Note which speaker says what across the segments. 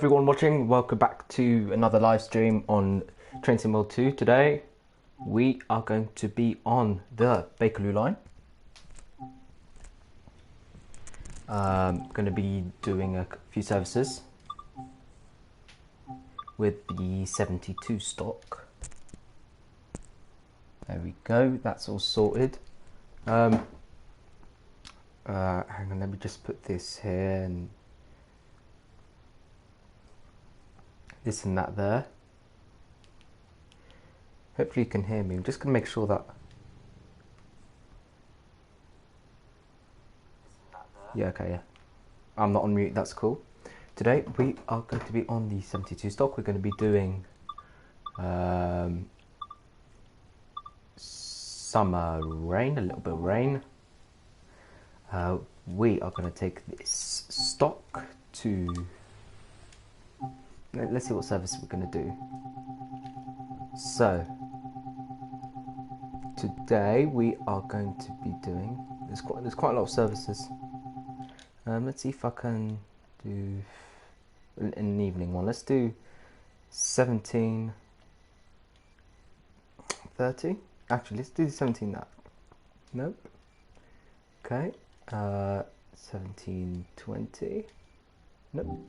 Speaker 1: everyone watching, welcome back to another live stream on Train Sim World 2. Today we are going to be on the Bakerloo line. Going to be doing a few services with the 72 stock. There we go, that's all sorted. Hang on, let me just put this here and this and that there. Hopefully you can hear me. I'm just going to make sure that... Yeah, okay, yeah. I'm not on mute, that's cool. Today we are going to be on the 72 stock. We're going to be doing summer rain, a little bit of rain. We are going to take this stock to... Let's see what service we're going to do. So, today we are going to be doing... There's quite a lot of services. Let's see if I can do an evening one. Let's do 17:30. Actually, let's do 17 that. Nope. Okay. 17:20. Nope.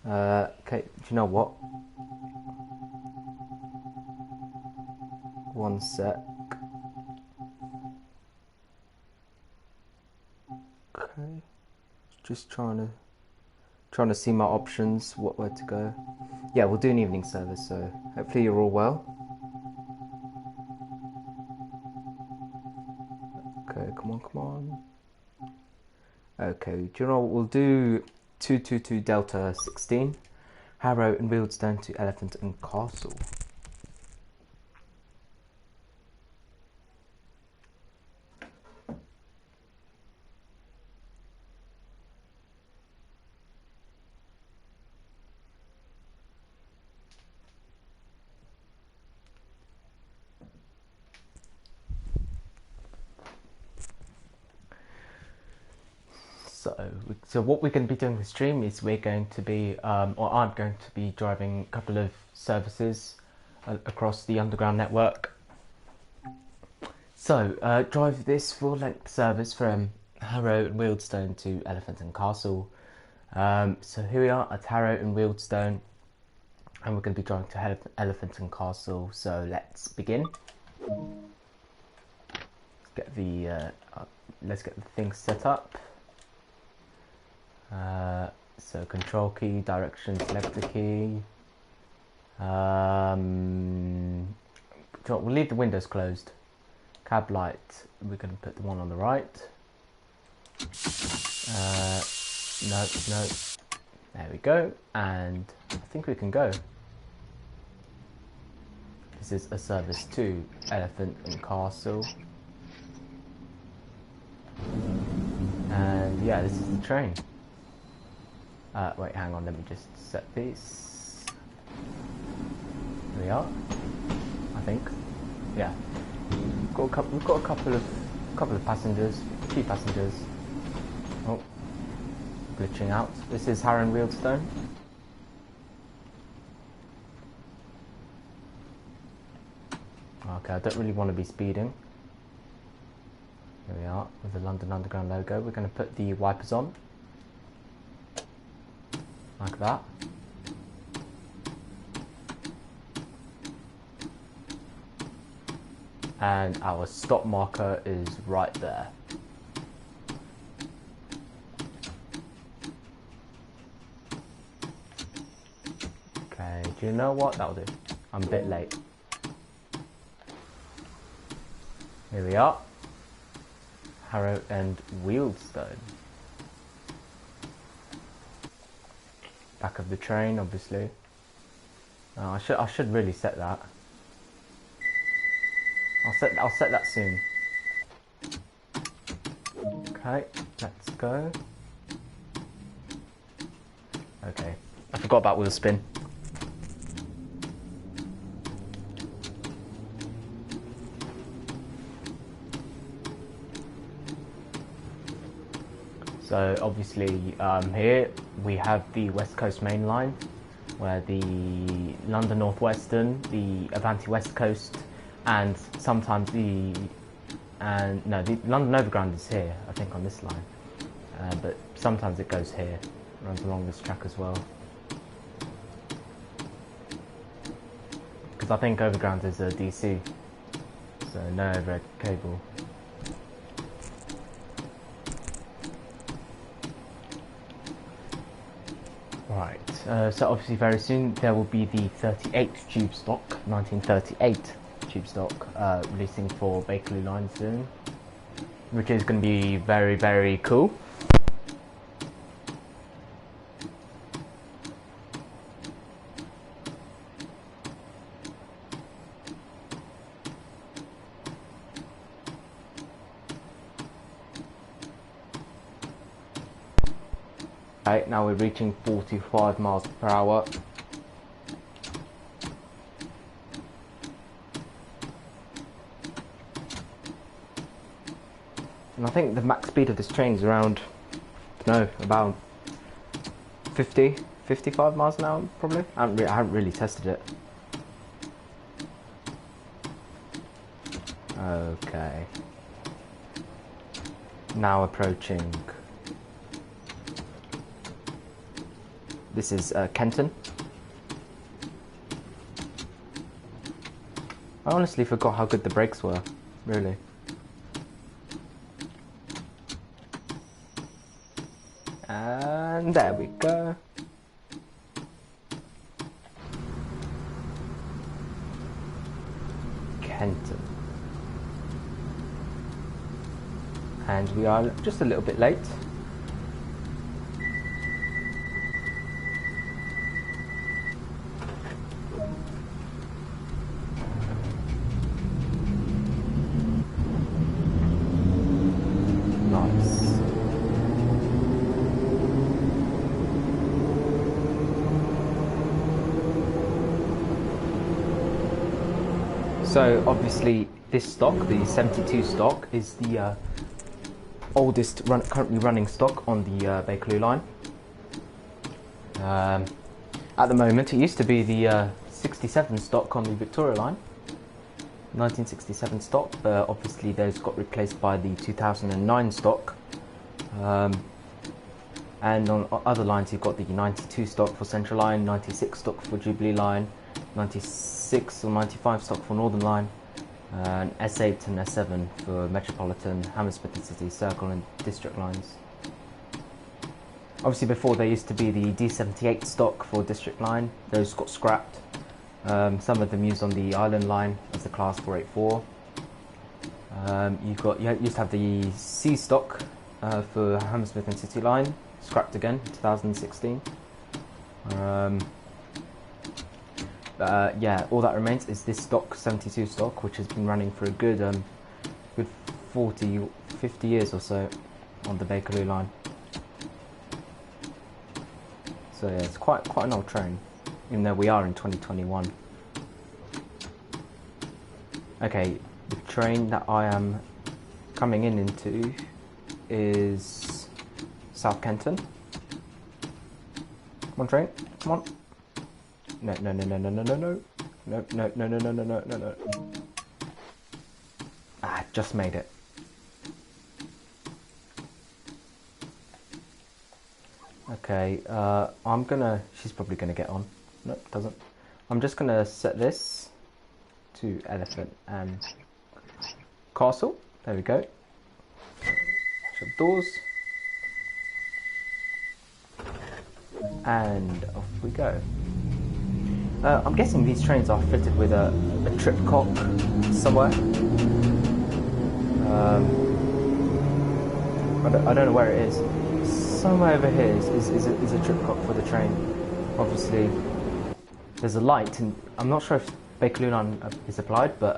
Speaker 1: Okay, do you know what? One sec. Okay, just trying to see my options, where to go. Yeah, we'll do an evening service, so hopefully you're all well. Okay, come on. Okay, do you know what we'll do? 222 Delta 16, Harrow and Wealdstone to Elephant and Castle. So what we're going to be doing this stream is we're going to be, or I'm going to be driving a couple of services across the underground network. So drive this full length service from Harrow and Wealdstone to Elephant and Castle. So here we are at Harrow and Wealdstone, and we're going to be driving to Elephant and Castle. So let's begin. Let's get the things set up. So control key, direction selector key. We'll leave the windows closed. Cab light, we're going to put the one on the right. No. There we go, and I think we can go. This is a service to Elephant and Castle. And yeah, this is the train. Wait, hang on, let me just set these. Here we are, I think. Yeah. We've got a couple of passengers, a few passengers. Oh, glitching out. This is Harrow and Wealdstone. Okay, I don't really want to be speeding. Here we are, with the London Underground logo. We're going to put the wipers on. Like that. And our stop marker is right there. Okay, do you know what? That'll do. I'm a bit late. Here we are. Harrow and Wealdstone. Back of the train, obviously. I should really set that. I'll set that soon. Okay, let's go. Okay, I forgot about wheel spin. So obviously here we have the West Coast Main Line, where the London North Western, the Avanti West Coast, and sometimes the London Overground is here, I think, on this line, but sometimes it goes here, runs along this track as well. Because I think Overground is a DC, so no overhead cable. Right, so obviously very soon there will be the 38 tube stock, 1938 tube stock, releasing for Bakerloo Line soon, which is going to be very, very cool. Right, now we're reaching 45 miles per hour. And I think the max speed of this train is around, about 55 miles an hour, probably. I haven't really tested it. Okay. Now approaching. This is Kenton. I honestly forgot how good the brakes were, really. And there we go. Kenton. And we are just a little bit late. So obviously this stock, the 72 stock, is the oldest currently running stock on the Bakerloo line. At the moment it used to be the 67 stock on the Victoria line, 1967 stock, but obviously those got replaced by the 2009 stock. And on other lines you've got the 92 stock for Central Line, 96 stock for Jubilee Line, 96 or 95 stock for Northern Line, and S8 and S7 for Metropolitan, Hammersmith and City, Circle and District lines. Obviously before there used to be the D78 stock for District Line, those got scrapped. Some of them used on the Island Line as the Class 484. You used to have the C stock for Hammersmith and City Line, scrapped again in 2016. Yeah, all that remains is this stock, 72 stock, which has been running for a good 40, 50 years or so on the Bakerloo line. So yeah, it's quite an old train, even though we are in 2021. Okay, the train that I am coming into is South Kenton. Come on, train, come on. No. Ah, just made it. Okay, she's probably gonna get on. Nope, doesn't. I'm just gonna set this to Elephant and Castle. There we go. Shut the doors. And off we go. I'm guessing these trains are fitted with a tripcock somewhere. I don't know where it is. Somewhere over here is a tripcock for the train. Obviously, there's a light, and I'm not sure if Bakerloo line is applied, but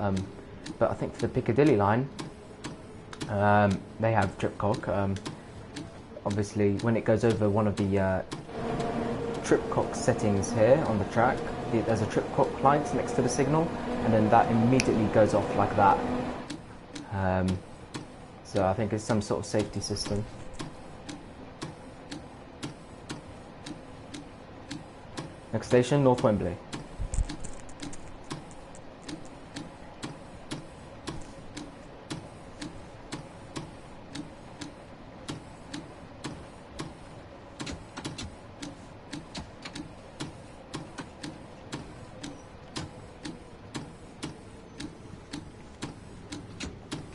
Speaker 1: I think for the Piccadilly line, they have tripcock. Obviously, when it goes over one of the tripcock settings here on the track, there's a tripcock light next to the signal, and then that immediately goes off like that. So I think it's some sort of safety system. Next station, North Wembley.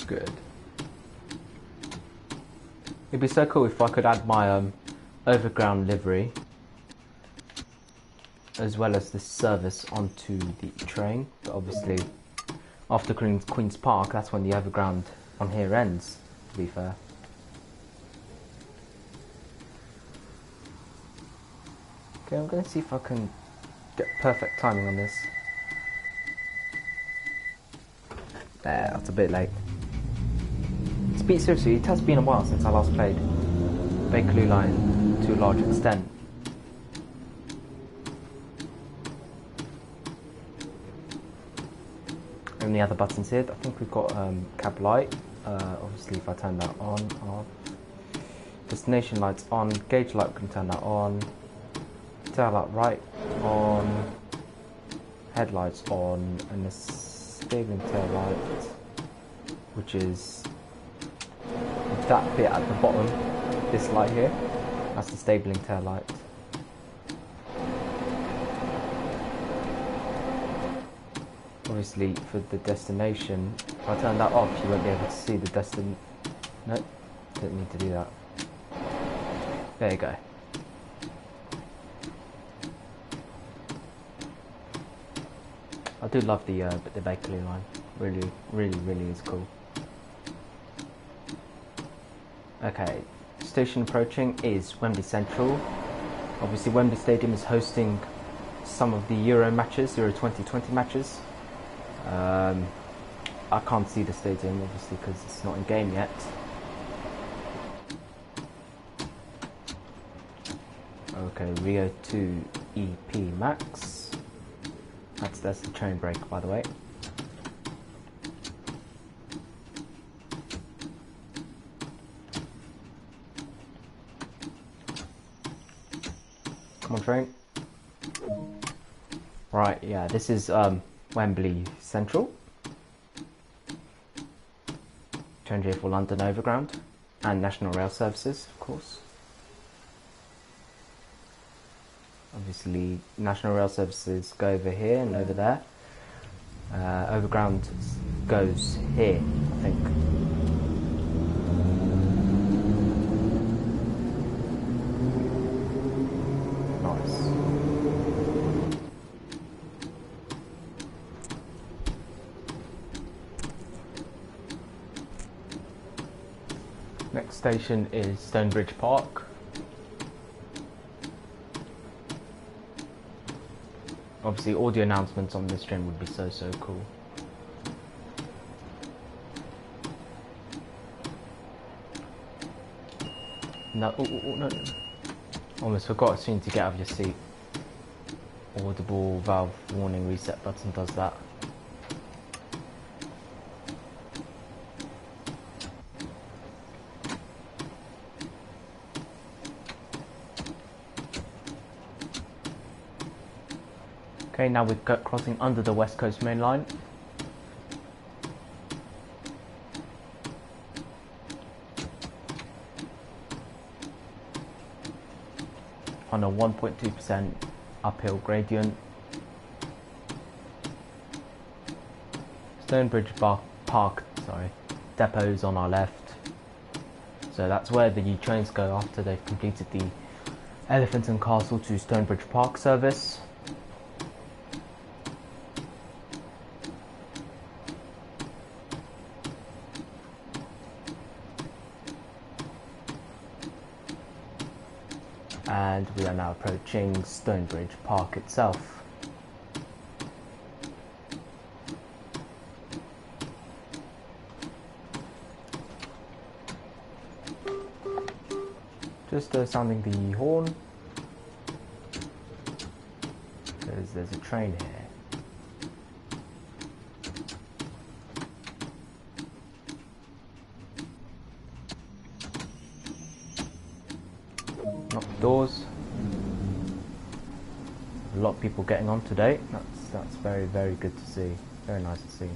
Speaker 1: Good. It'd be so cool if I could add my Overground livery as well as this service onto the train, but obviously after Queen's Park, that's when the Overground on here ends, to be fair. Okay, I'm going to see if I can get perfect timing on this. There, that's a bit late. Seriously, it has been a while since I last played Bakerloo Line to a large extent. And the other buttons here, I think we've got cab light, obviously if I turn that on, off. Destination lights on, gauge light, we can turn that on. Tail light right on, headlights on, and the stabling tail light, which is that bit at the bottom, this light here, that's the stabling tail light. Obviously for the destination, if I turn that off you won't be able to see the destination. No, didn't need to do that. There you go. I do love the Bakerloo line. Really is cool. Okay, station approaching is Wembley Central. Obviously Wembley Stadium is hosting some of the Euro matches, Euro 2020 matches. I can't see the stadium obviously because it's not in game yet. Okay, Rio 2 EP Max. That's the train break, by the way. Come on, train. Right, yeah, this is Wembley Central. Change here for London Overground and National Rail Services, of course. Obviously, National Rail Services go over here and over there. Overground goes here, I think. Nice. Next station is Stonebridge Park. Obviously, audio announcements on this train would be so cool. No, no. Almost forgot as soon as you get out of your seat. Audible valve warning reset button does that. Okay, now we're crossing under the West Coast Main Line. On a 1.2% uphill gradient. Stonebridge Park, depot's on our left. So that's where the trains go after they've completed the Elephant and Castle to Stonebridge Park service. And we are now approaching Stonebridge Park itself. Just sounding the horn, because there's a train here. Knock the doors. A lot of people getting on today. That's very, very good to see. Very nice to see.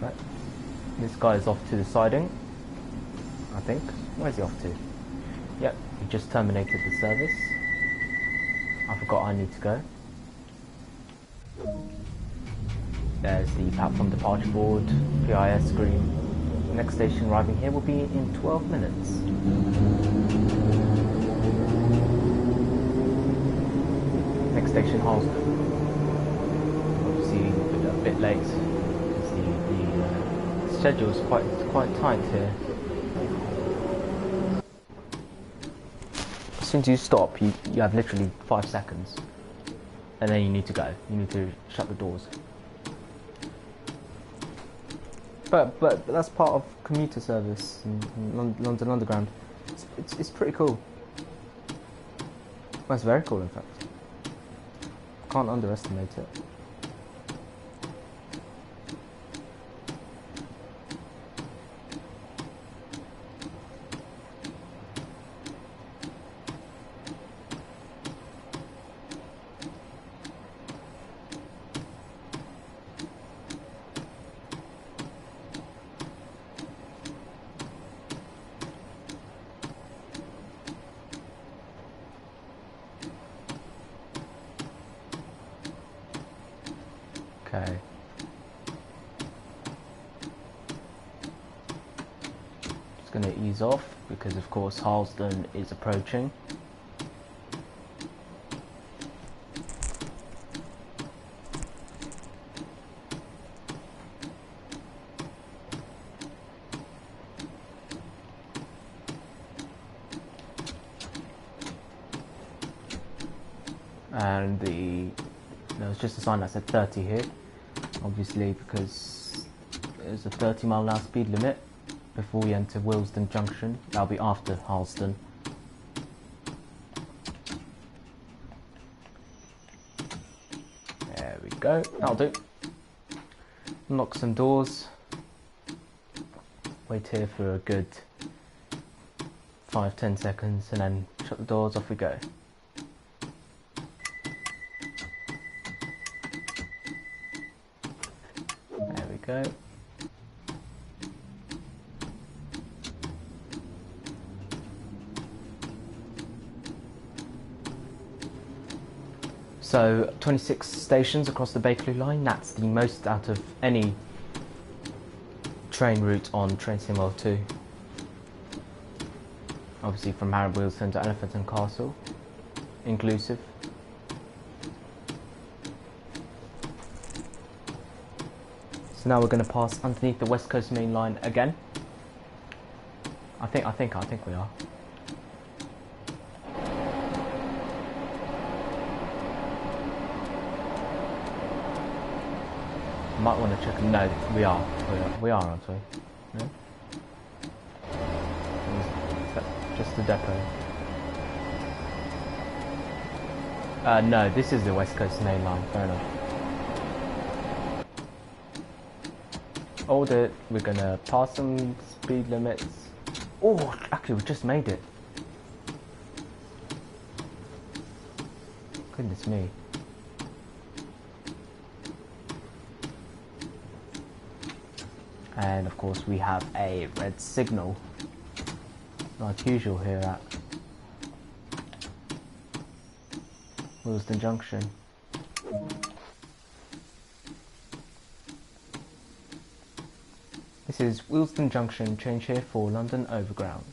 Speaker 1: Right. This guy is off to the siding, I think. Where's he off to? Yep, he just terminated the service. I forgot I need to go. There's the platform departure board, PIS screen. Next station arriving here will be in 12 minutes. Next station, Harlesden. Obviously a bit late. The schedule is quite tight here. As soon as you stop, you have literally 5 seconds, and then you need to go. You need to shut the doors. But that's part of commuter service in London Underground. It's pretty cool. Well, it's very cool, in fact. Can't underestimate it. Okay. Just going to ease off because, of course, Harlesden is approaching. And there was just a sign that said 30 here, obviously because there's a 30-mile-an-hour speed limit before we enter Willesden Junction. That'll be after Harlesden. There we go, that'll do. Unlock some doors. Wait here for a good 5-10 seconds and then shut the doors, off we go. Go. So 26 stations across the Bakerloo Line. That's the most out of any train route on Train TSW2. Obviously from Harrow Willesden to Elephant and Castle, inclusive. So now we're going to pass underneath the West Coast Main Line again. I think we are. Might want to check. No, we are, aren't we? No? Is that just the depot? No, this is the West Coast Main Line. Fair enough. Hold it, we're gonna pass some speed limits. Oh, actually we just made it. Goodness me. And of course we have a red signal, like usual here at Willesden Junction. This is Willesden Junction, change here for London Overground.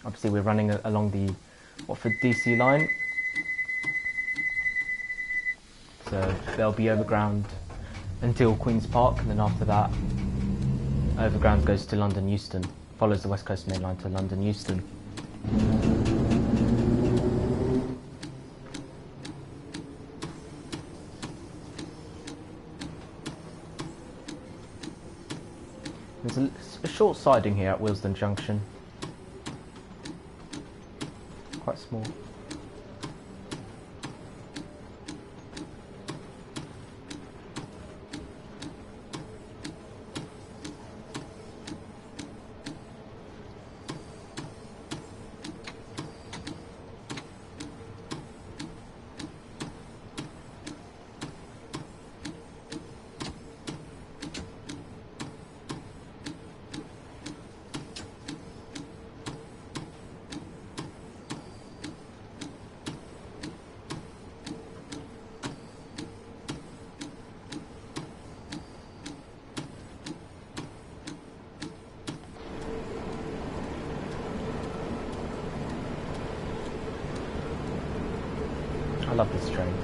Speaker 1: Obviously we're running along the Watford DC line, so there'll be Overground until Queen's Park, and then after that Overground goes to London Euston, follows the West Coast Main Line to London Euston. There's a short siding here at Willesden Junction. Quite small. love this train.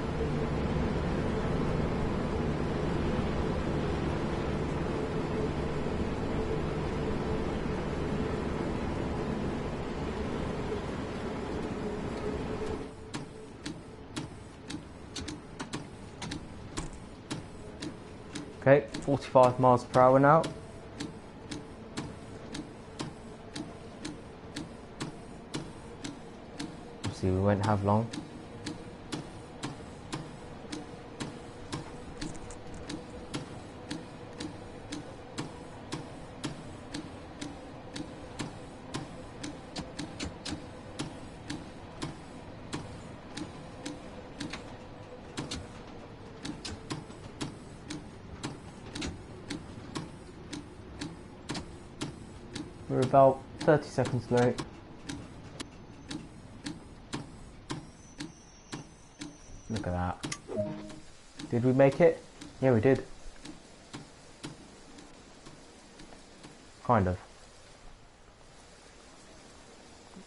Speaker 1: Okay, 45 miles per hour now. See, we won't have long. We're about 30 seconds late. Look at that. Did we make it? Yeah, we did. Kind of.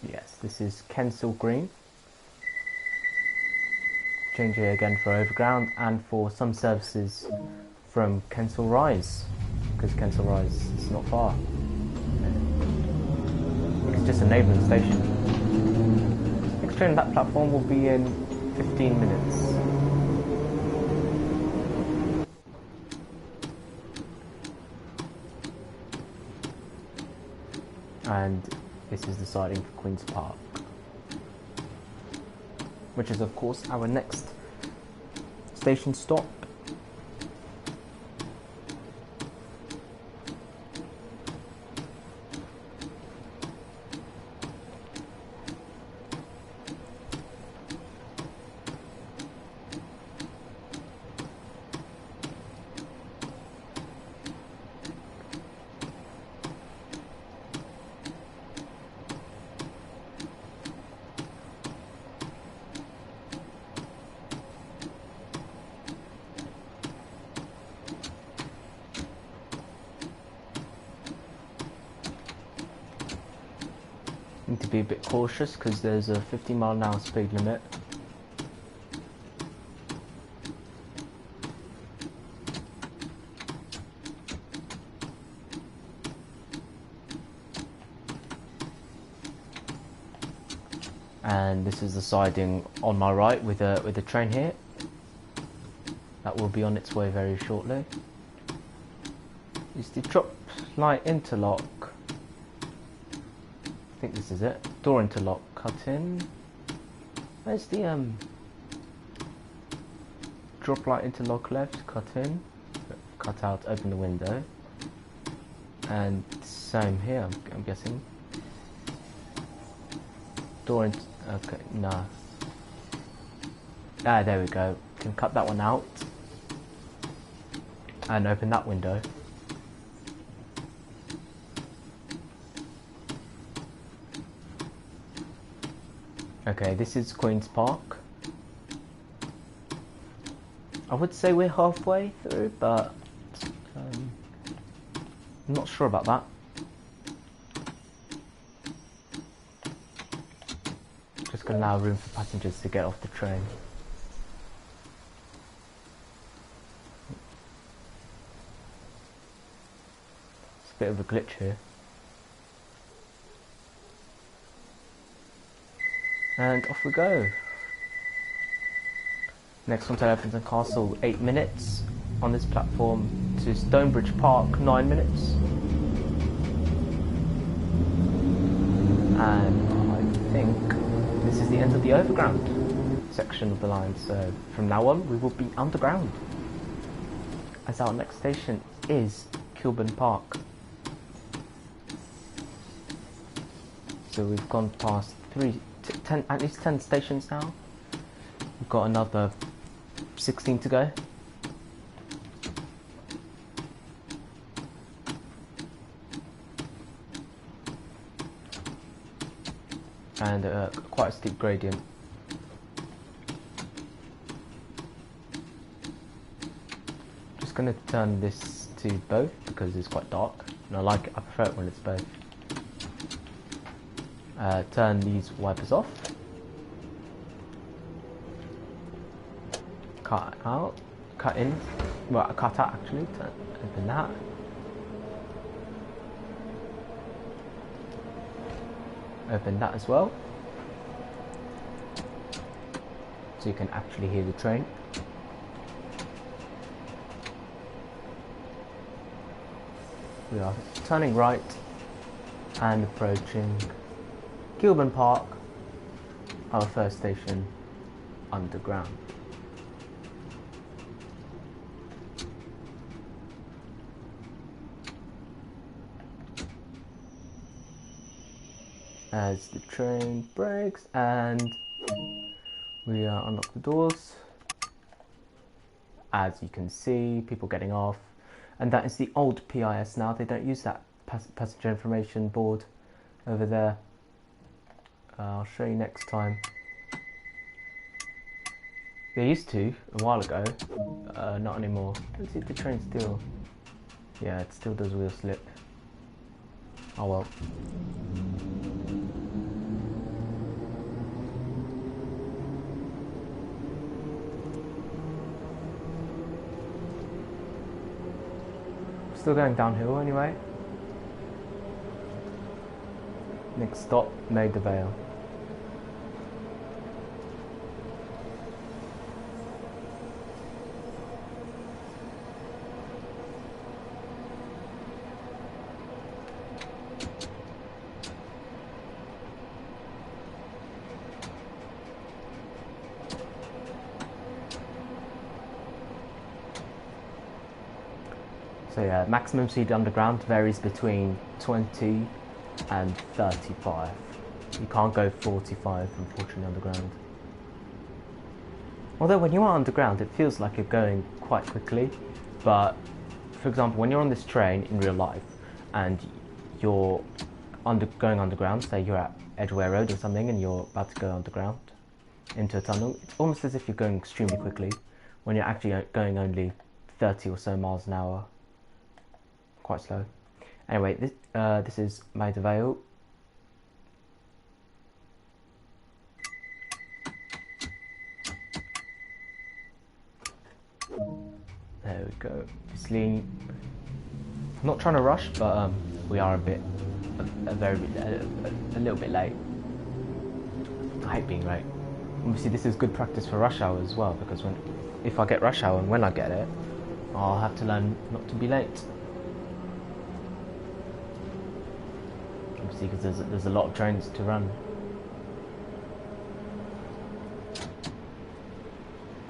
Speaker 1: Yes, this is Kensal Green. Change it again for Overground and for some services from Kensal Rise, because Kensal Rise is not far. It's just a neighbouring station. Next train on that platform will be in 15 minutes. And this is the siding for Queen's Park, which is of course our next station stop. Need to be a bit cautious because there's a 50-mile-an-hour speed limit. And this is the siding on my right with a train here that will be on its way very shortly. Is the drop light interlock. I think this is it. Door interlock cut in. Where's the drop light interlock left? Cut in. Cut out. Open the window. And same here. I'm guessing. Door in. Okay, no. Ah, there we go. Can cut that one out and open that window. Okay, this is Queen's Park. I would say we're halfway through, but I'm not sure about that. Just going to allow room for passengers to get off the train. It's a bit of a glitch here. And off we go. Next one to Elephant Castle, 8 minutes. On this platform to Stonebridge Park, 9 minutes. And I think this is the end of the Overground section of the line. So from now on we will be underground, as our next station is Cuban Park. So we've gone past 10, at least 10 stations now. We've got another 16 to go. And quite a steep gradient. Just going to turn this to both because it's quite dark, and I prefer it when it's both. Turn these wipers off. cut out, cut in, well, cut out actually, to open that. Open that as well, so you can actually hear the train. We are turning right and approaching Cuban Park, our first station, Underground. As the train brakes and we unlock the doors. As you can see, people getting off, and that is the old PIS now. They don't use that passenger information board over there. I'll show you next time. They used to a while ago, not anymore. Let's see if the train still, yeah, it still does wheel slip. Oh well. Still going downhill anyway. Next stop, Maida Vale. So yeah, maximum speed underground varies between 20 and 35. You can't go 45 unfortunately underground. Although when you are underground it feels like you're going quite quickly, but for example when you're on this train in real life and you're going underground, say you're at Edgeware Road or something and you're about to go underground into a tunnel, it's almost as if you're going extremely quickly when you're actually going only 30 or so miles an hour. Quite slow. Anyway, this is Maida Vale. There we go. Obviously, I'm not trying to rush, but we are a little bit late. I hate being late. Obviously, this is good practice for rush hour as well, because if I get rush hour and when I get it, I'll have to learn not to be late. Because there's a lot of trains to run.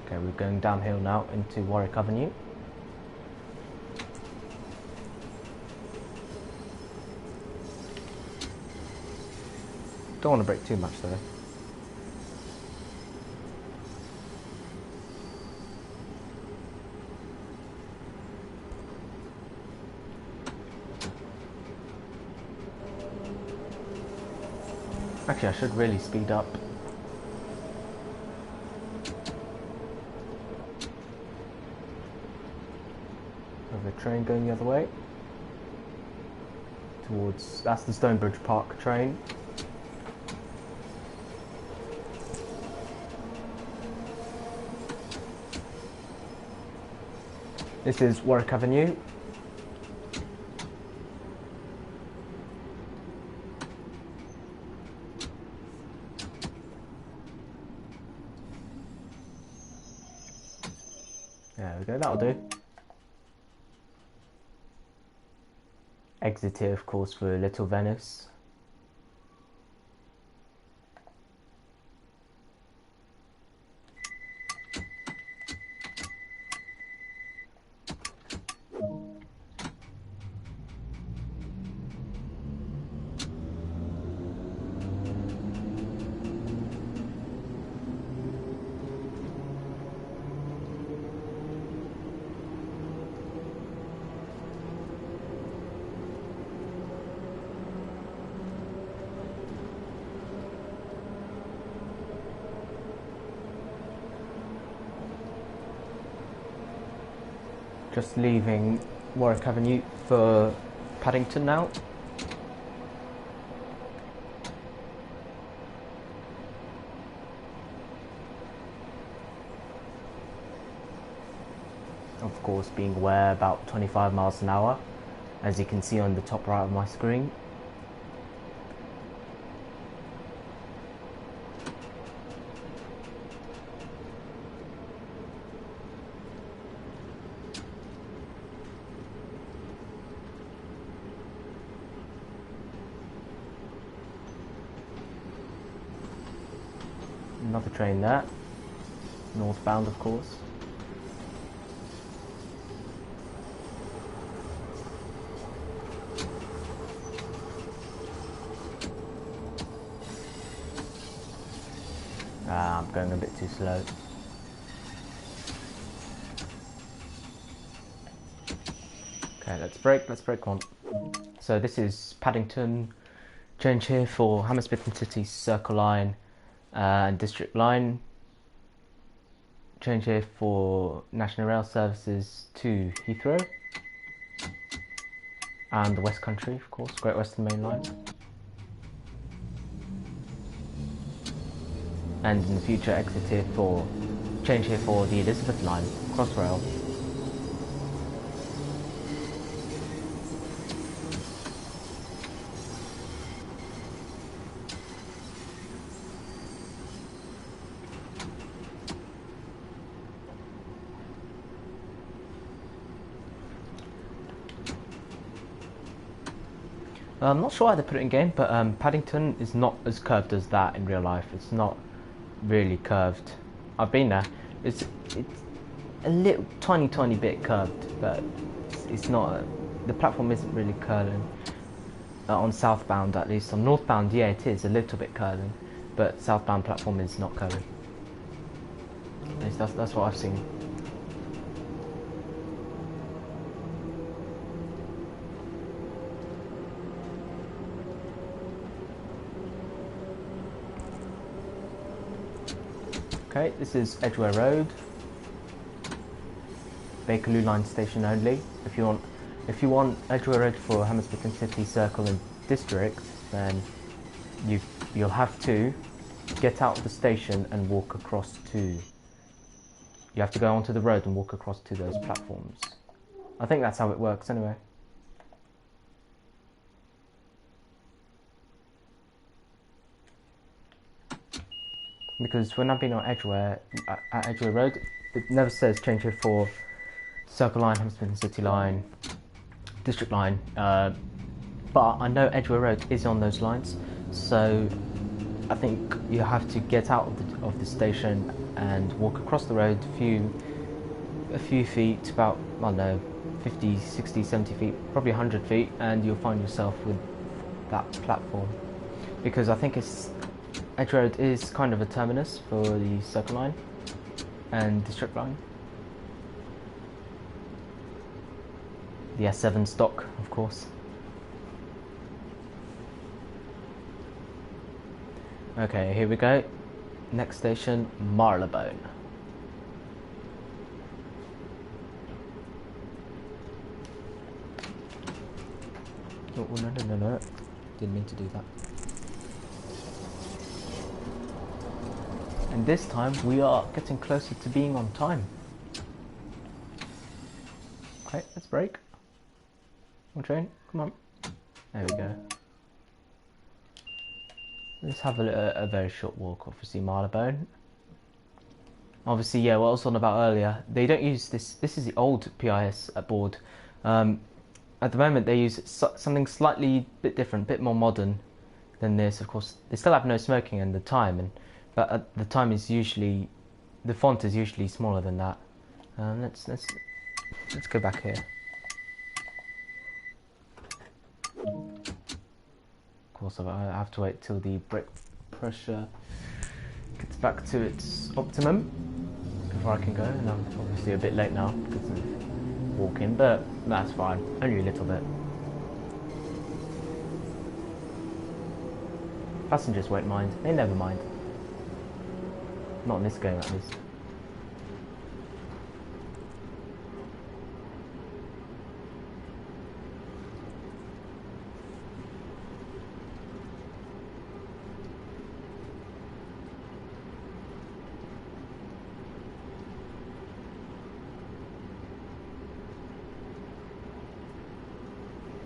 Speaker 1: Okay, we're going downhill now into Warwick Avenue. Don't want to brake too much though. Actually, I should really speed up. Have a train going the other way. That's the Stonebridge Park train. This is Warwick Avenue. There we go, that'll do. Exit here, of course, for Little Venice. Just leaving Warwick Avenue for Paddington now. of course being aware, about 25 miles an hour, as you can see on the top right of my screen. Another train there, northbound of course. I'm going a bit too slow. Okay, let's break one. So this is Paddington. Change here for Hammersmith and City Circle Line and District Line. Change here for National Rail Services to Heathrow and the West Country, of course, Great Western Main Line. And in the future, exit here for, change here for the Elizabeth Line, Crossrail. I'm not sure why they put it in game, but Paddington is not as curved as that in real life. It's not really curved. I've been there. It's a little tiny bit curved, but it's not. The platform isn't really curling. On southbound, at least. On northbound, yeah, it is a little bit curling, but southbound platform is not curling. At least that's what I've seen. Okay, this is Edgeware Road, Bakerloo Line station only. If you want Edgeware Road for Hammersmith and City Circle and District, then you'll have to get out of the station and walk across to. You have to go onto the road and walk across to those platforms. I think that's how it works anyway. Because when I've been on Edgeware, at Edgeware Road, it never says change here for Circle Line, Hammersmith and City Line, District Line. But I know Edgeware Road is on those lines, so I think you have to get out of the station and walk across the road a few feet, about, I don't know, 50, 60, 70 feet, probably 100 feet, and you'll find yourself with that platform. Because I think Edgeware Road is kind of a terminus for the Circle Line and District Line. The S7 stock, of course. Okay, here we go. Next station, Marylebone. Oh, no. Didn't mean to do that. And this time we are getting closer to being on time. Okay, let's brake. One train, come on. There we go. Let's have a very short walk, obviously, Marylebone. Obviously, yeah, what I was on about earlier, they don't use this. This is the old PIS board. At the moment, they use something slightly bit different, bit more modern than this. Of course, they still have no smoking and the time, but the time is usually, the font is usually smaller than that. Let's go back here. Of course, I have to wait till the brake pressure gets back to its optimum before I can go, and I'm obviously a bit late now because of walking, but that's fine, only a little bit. Passengers won't mind, they never mind. Not in this game, at least.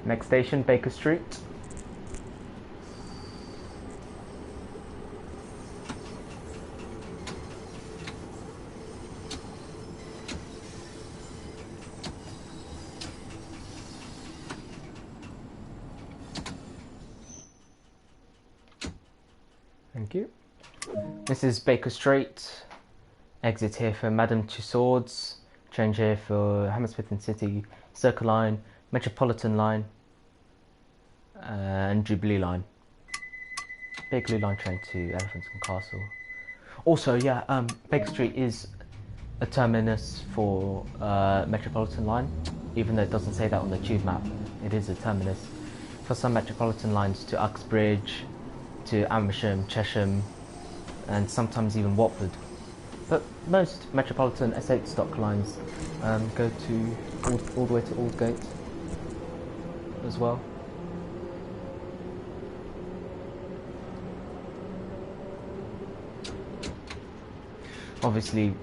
Speaker 1: Next station, Baker Street. Thank you. This is Baker Street. Exit here for Madame Tussauds. Change here for Hammersmith and City, Circle Line, Metropolitan Line, and Jubilee Line. Bakerloo Line train to Elephants and Castle. Also, yeah, Baker Street is a terminus for Metropolitan Line, even though it doesn't say that on the tube map. It is a terminus for some Metropolitan lines to Uxbridge, to Amersham, Chesham, and sometimes even Watford. But most Metropolitan S8 stock lines go to all the way to Aldgate as well. Obviously,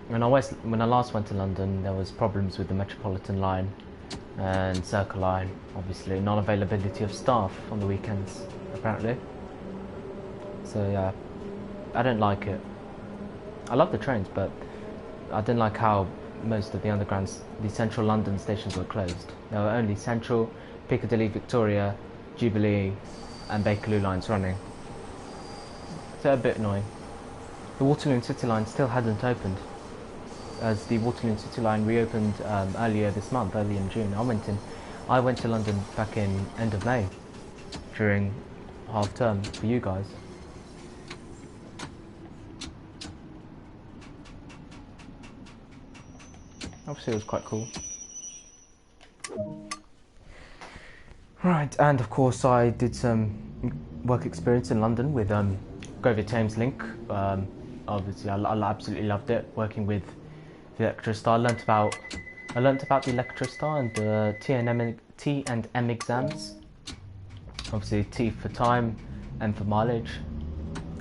Speaker 1: when I last went to London, there was problems with the Metropolitan Line and Circle Line. Obviously, non-availability of staff on the weekends, apparently. So yeah, I don't like it. I love the trains, but I didn't like how most of the undergrounds, the central London stations were closed. There were only Central, Piccadilly, Victoria, Jubilee, and Bakerloo lines running. So a bit annoying. The Waterloo and City line still hadn't opened, as the Waterloo and City line reopened earlier this month, early in June. I went to London back in end of May, during half term for you guys. Obviously it was quite cool. Right, and of course I did some work experience in London with Grover Thames Link. Obviously I absolutely loved it, working with the Electrostar. I learnt about the Electrostar and the T and M exams. Obviously T for time, M for mileage.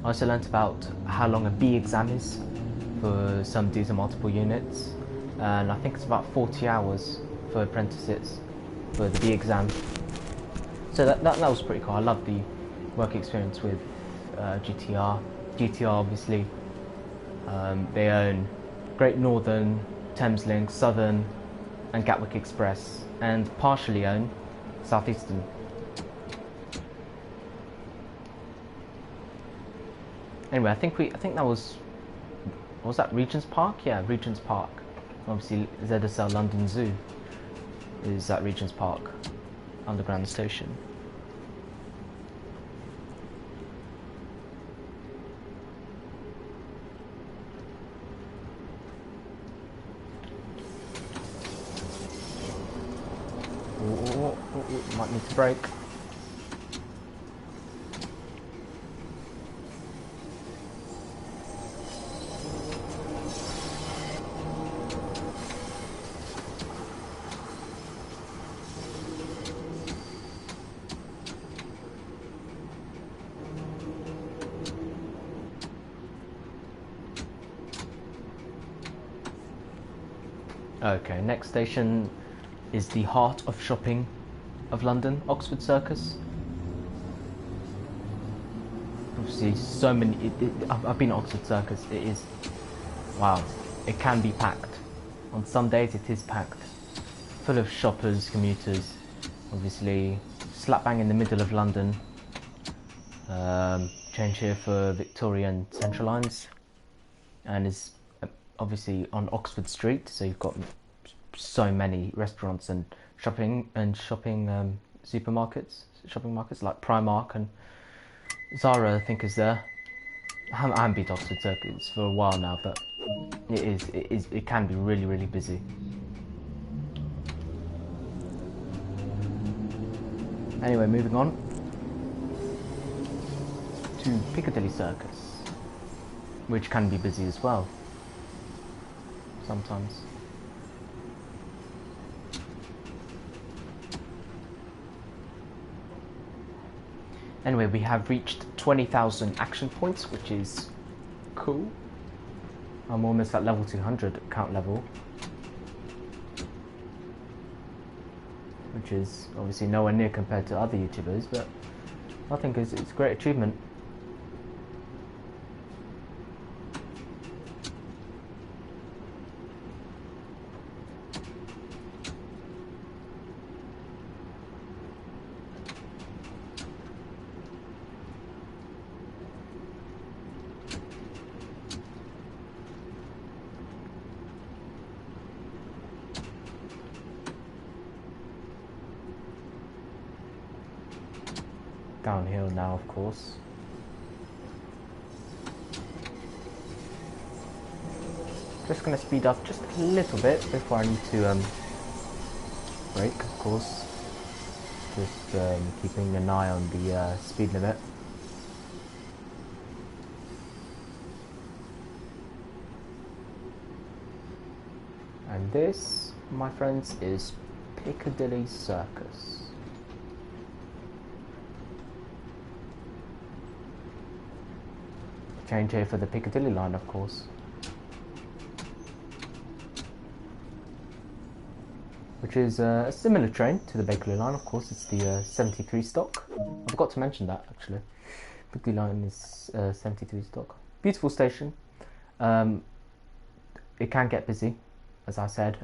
Speaker 1: I also learnt about how long a B exam is for some diesel multiple units. And I think it's about 40 hours for apprentices for the B exam. So that was pretty cool. I love the work experience with GTR. GTR obviously, they own Great Northern, Thameslink, Southern and Gatwick Express, and partially own Southeastern. Anyway, I think that was that Regent's Park? Yeah, Regent's Park. Obviously, ZSL London Zoo is at Regent's Park underground station. Might need to brake. Okay, next station is the heart of shopping of London, Oxford Circus. Obviously, so many. I've been at Oxford Circus. It is, wow. It can be packed. On some days, it is packed, full of shoppers, commuters. Obviously, slap bang in the middle of London. Change here for Victoria and Central lines, and is obviously on Oxford Street, so you've got so many restaurants and shopping supermarkets, shopping markets like Primark and Zara, I think, is there. I haven't been to Oxford Circus for a while now, but it can be really, really busy. Anyway, moving on to Piccadilly Circus, which can be busy as well sometimes. Anyway, we have reached 20,000 action points, which is cool. I'm almost at level 200 count level, which which is obviously nowhere near compared to other YouTubers, but I think it's a great achievement. Downhill now, of course. Just going to speed up just a little bit before I need to brake, of course. Just keeping an eye on the speed limit. And this, my friends, is Piccadilly Circus. Change here for the Piccadilly Line, of course. Which is a similar train to the Bakerloo Line, of course. It's the 73 stock. I forgot to mention that, actually. Piccadilly Line is 73 stock. Beautiful station. It can get busy, as I said.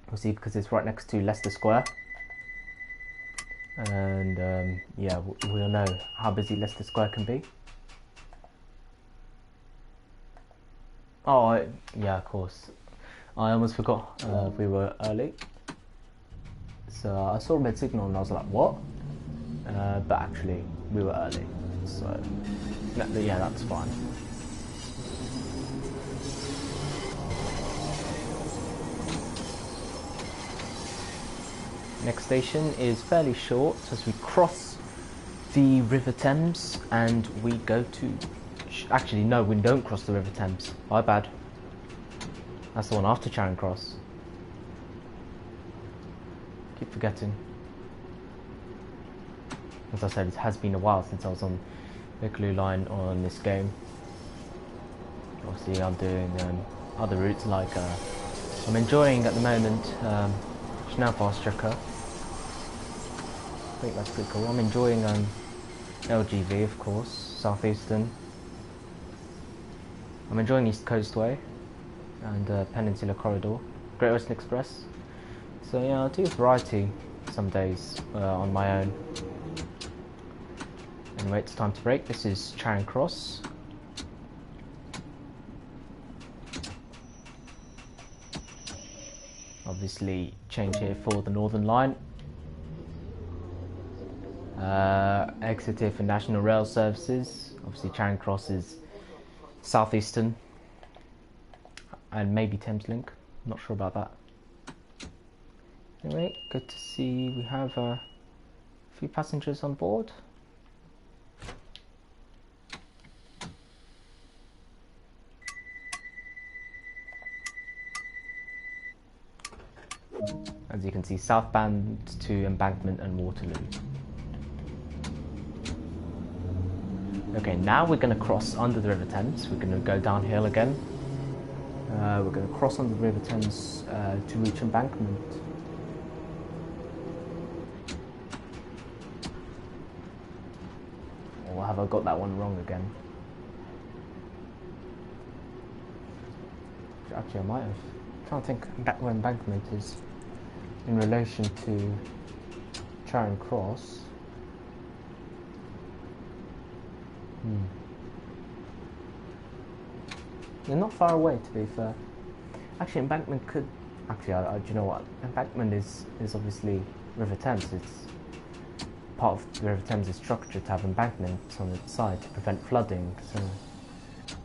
Speaker 1: Obviously, because it's right next to Leicester Square. And yeah, we'll know how busy Leicester Square can be. Oh, yeah, of course. I almost forgot we were early. So I saw a red signal and I was like, what? But actually, we were early. So, yeah, that's fine. Next station is fairly short as we cross the River Thames and we go to... Actually, no, we don't cross the River Thames. My bad. That's the one after Charing Cross. Keep forgetting. As I said, it has been a while since I was on Piccadilly Line on this game. Obviously, I'm doing other routes like I'm enjoying at the moment Chanel Fast Tracker. I think that's pretty cool. I'm enjoying LGV, of course, Southeastern. I'm enjoying East Coast Way and Peninsula Corridor, Great Western Express. So yeah, I'll do a variety some days on my own. Anyway, it's time to brake. This is Charing Cross. Obviously, change here for the Northern Line. Exit here for National Rail Services. Obviously, Charing Cross is Southeastern and maybe Thameslink. Not sure about that. Anyway, good to see we have a few passengers on board. As you can see, southbound to Embankment and Waterloo. Okay, now we're going to cross under the River Thames. We're going to go downhill again. We're going to cross under the River Thames to reach Embankment. Or have I got that one wrong again? Actually, I might have. I'm trying to think where Embankment is in relation to Charing Cross. They're not far away, to be fair. Actually, Embankment could... Actually, do you know what? Embankment is obviously River Thames. It's part of the River Thames' structure to have embankments on its side to prevent flooding. So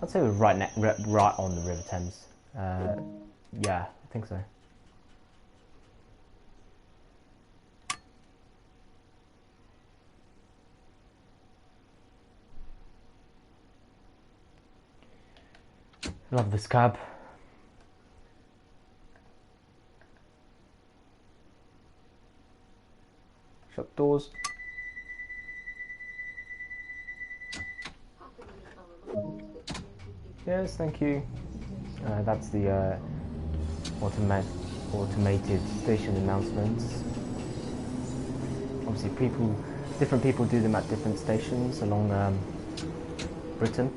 Speaker 1: I'd say we're right on the River Thames. Yeah, I think so. Love this cab. Shut doors. Yes, thank you. That's the automated station announcements. obviously different people do them at different stations along Britain.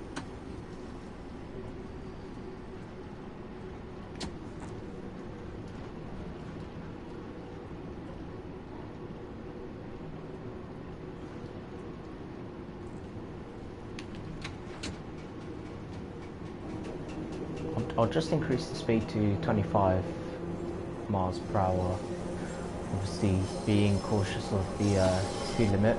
Speaker 1: I'll just increase the speed to 25 miles per hour, obviously being cautious of the speed limit.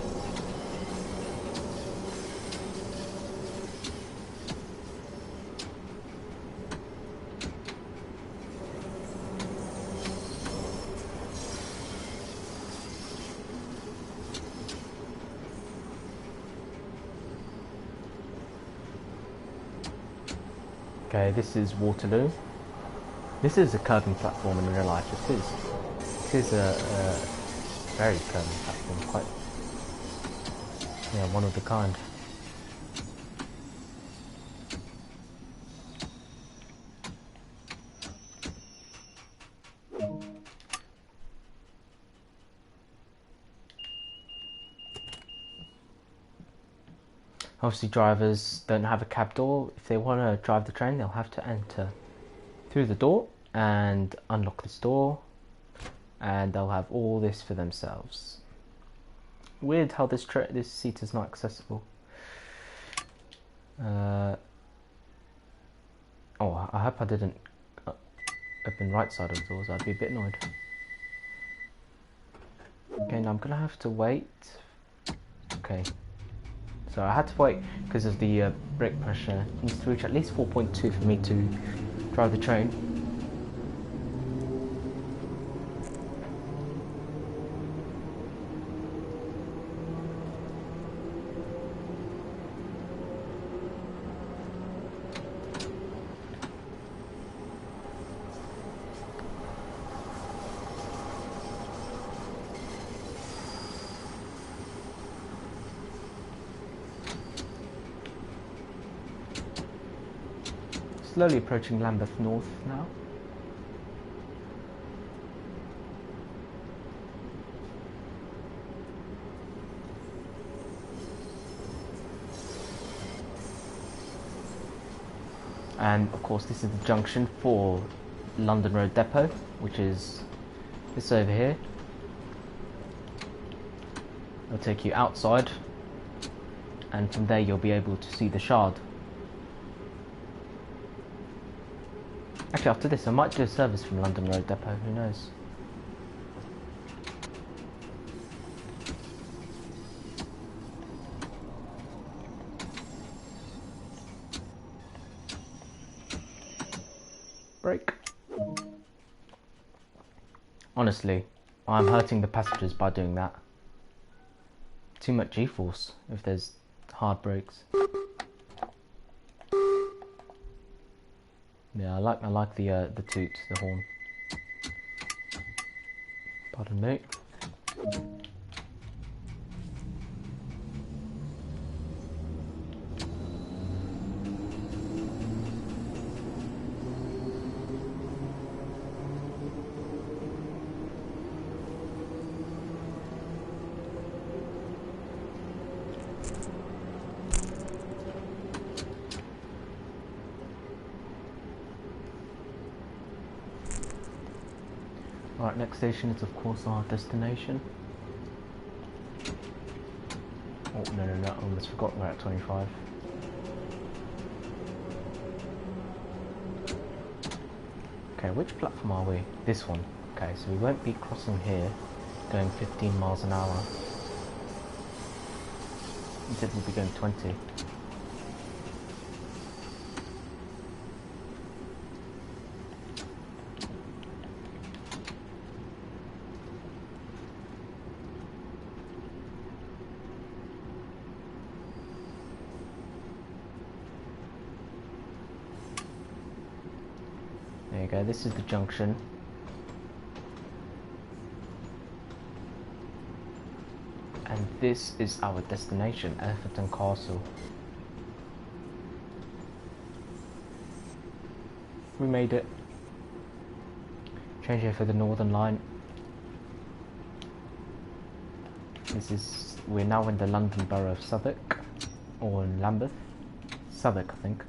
Speaker 1: Okay, this is Waterloo. This is a curving platform in real life. It is a very curving platform, quite, yeah, one of a kind. Obviously drivers don't have a cab door. If they want to drive the train, they'll have to enter through the door and unlock this door, and they'll have all this for themselves. Weird how this seat is not accessible. Oh, I hope I didn't open right side of the doors. I'd be a bit annoyed. Okay, now I'm gonna have to wait. Okay. So I had to wait because of the brake pressure. It needs to reach at least 4.2 for me to drive the train. Slowly approaching Lambeth North now. And of course this is the junction for London Road Depot, which is this over here. It'll take you outside, and from there you'll be able to see the Shard. Actually, after this I might do a service from London Road Depot, who knows. Brake. Honestly, I'm hurting the passengers by doing that. Too much G-force if there's hard brakes. Yeah, I like the toot, the horn. Pardon me. Right, next station is of course our destination. Oh, no, I almost forgot we're at 25. Okay, which platform are we? This one. Okay, so we won't be crossing here, going 15 miles an hour. Instead we'll be going 20. There you go, this is the junction. And this is our destination, Elephant Castle. We made it. Change here for the Northern Line. We're now in the London Borough of Southwark, or in Lambeth. Southwark, I think.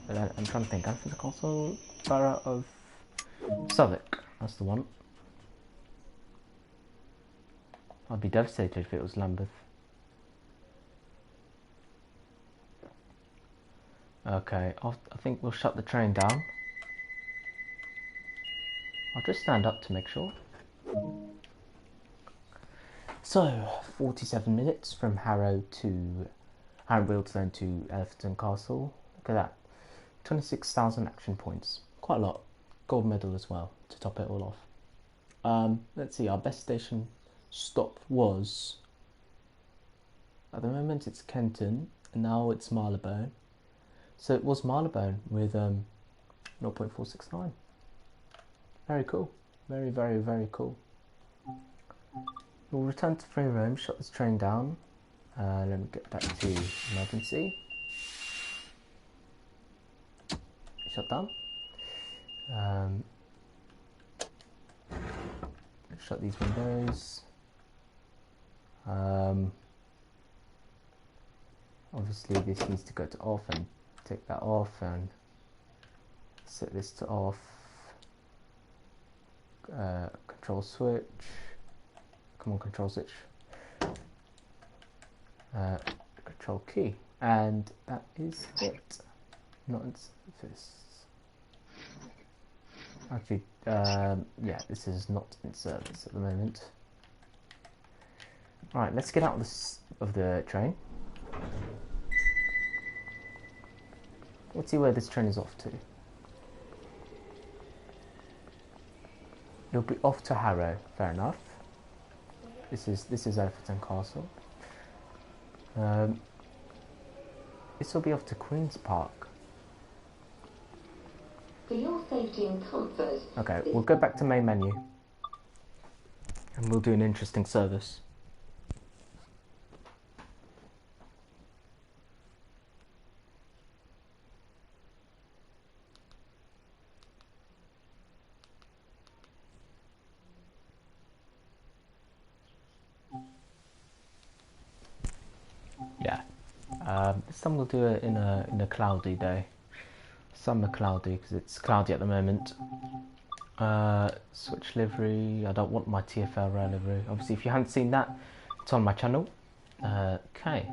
Speaker 1: I'm trying to think. I think also Borough of Southwark. That's the one. I'd be devastated if it was Lambeth. Okay, I think we'll shut the train down. I'll just stand up to make sure. So, 47 minutes from Harrow Wealdstone to Elephantine Castle. Look at that. 26,000 action points. Quite a lot. Gold medal as well, to top it all off. Let's see, our best station stop was... At the moment it's Kenton, and now it's Marylebone. So it was Marylebone with 0.469. Very cool. Very, very, very cool. We'll return to free roam, shut this train down. Let me get back to emergency. Shut down. Shut these windows. Obviously this needs to go to off, and take that off and set this to off. Control switch. Come on, control switch. Control key, and that is it. Not in service. Actually, yeah, this is not in service at the moment. Right, let's get out of the train. Let's see where this train is off to. You'll be off to Harrow, fair enough. This is Elephantine Castle. This will be off to Queen's Park.
Speaker 2: For your safety and comfort.
Speaker 1: Okay, we'll go back to main menu. And we'll do an interesting service. Yeah. This time we'll do it in a cloudy day. Summer cloudy, because it's cloudy at the moment. Switch livery. I don't want my TfL rail livery. Obviously, if you haven't seen that, it's on my channel. Okay.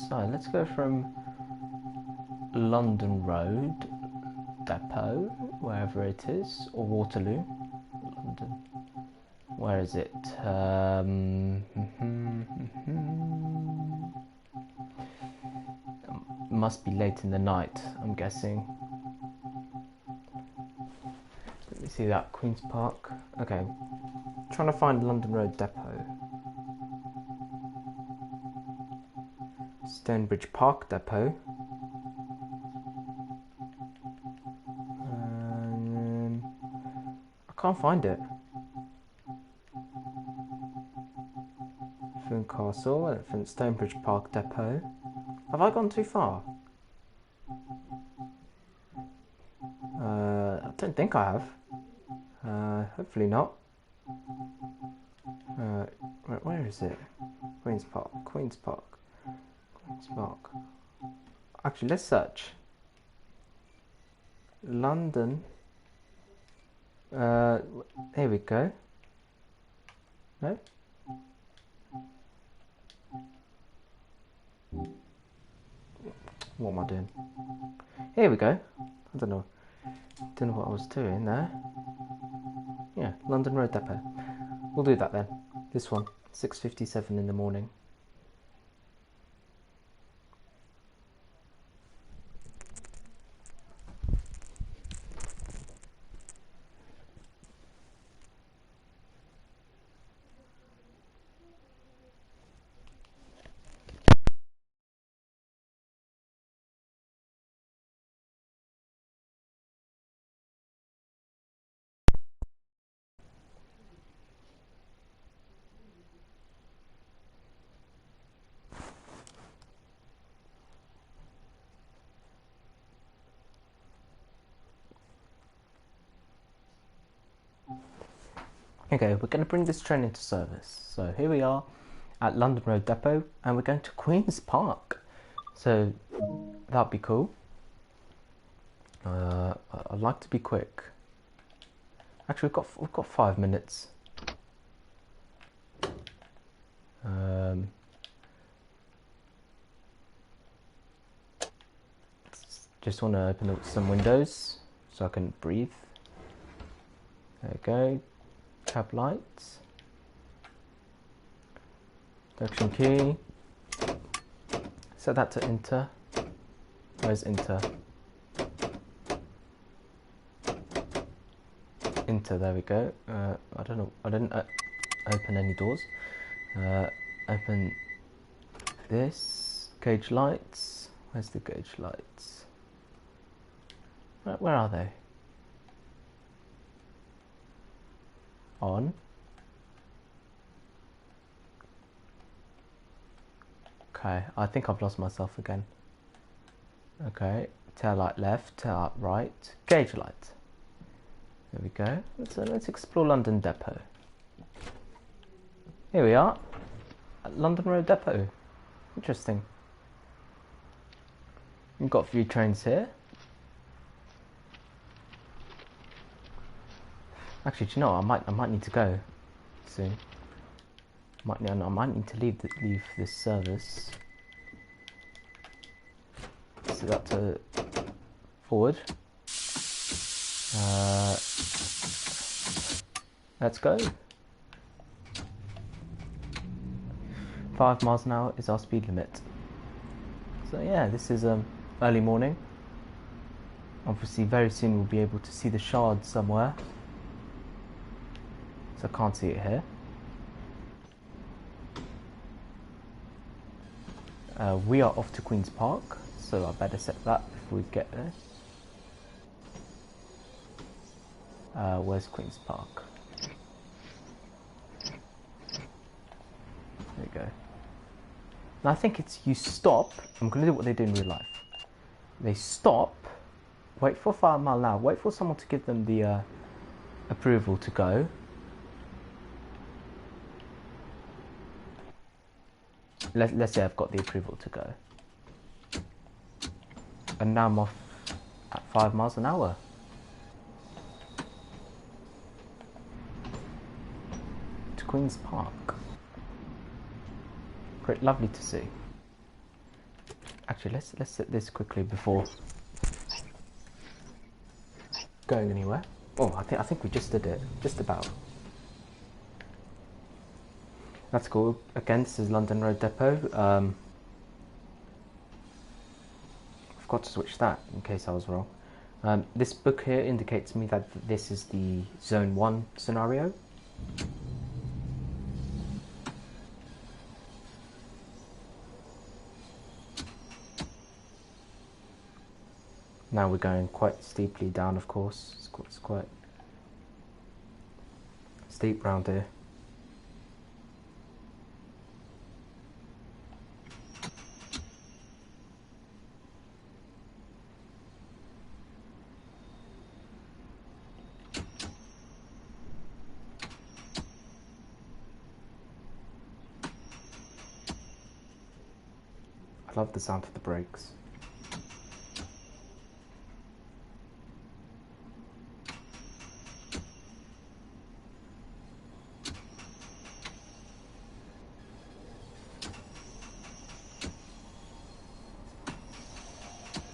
Speaker 1: So let's go from London Road Depot, wherever it is, or Waterloo. London. Where is it? Must be late in the night, I'm guessing. Let me see that. Queen's Park. Okay. Trying to find London Road Depot. Stonebridge Park Depot. I can't find it. Elephant Castle, Elephant Stonebridge Park Depot. Have I gone too far? I don't think I have. Hopefully not. Where is it? Queen's Park. Queen's Park. Queen's Park. Actually, let's search. London. Here we go. No? What am I doing? Here we go. I don't know what I was doing there. Yeah, London Road Depot. We'll do that then. This one, 6:57 in the morning. Okay, we're going to bring this train into service. So here we are at London Road Depot, and we're going to Queen's Park. So that'll be cool. I'd like to be quick. Actually, we've got 5 minutes. Just want to open up some windows so I can breathe. There we go. Cab lights. Junction key. Set that to enter. Where's enter? Enter, there we go. I don't know, I didn't open any doors. Open this. Gauge lights. Where's the gauge lights? Where are they? On. Okay, I think I've lost myself again. Okay, tail light left, tail light right, gauge light. There we go. Let's explore London Depot. Here we are at London Road Depot. Interesting. We've got a few trains here. Actually, do you know what? I might need to go soon. I might need to leave this service. So that to forward. Let's go. 5 miles an hour is our speed limit. So yeah, this is early morning. Obviously, very soon we'll be able to see the Shard somewhere. So I can't see it here. We are off to Queen's Park, so I better set that before we get there. Where's Queen's Park? There we go. Now I think it's you stop. I'm going to do what they do in real life. They stop, wait for 5 miles an hour, wait for someone to give them the approval to go. Let's say I've got the approval to go. And now I'm off at 5 miles an hour. To Queen's Park. Great, lovely to see. Actually, let's set this quickly before going anywhere. Oh, I think we just did it. Just about. That's cool. Again, this is London Road Depot. Forgot to switch that in case I was wrong. This book here indicates to me that this is the Zone 1 scenario. Now we're going quite steeply down, of course. It's quite steep round here. I love the sound of the brakes.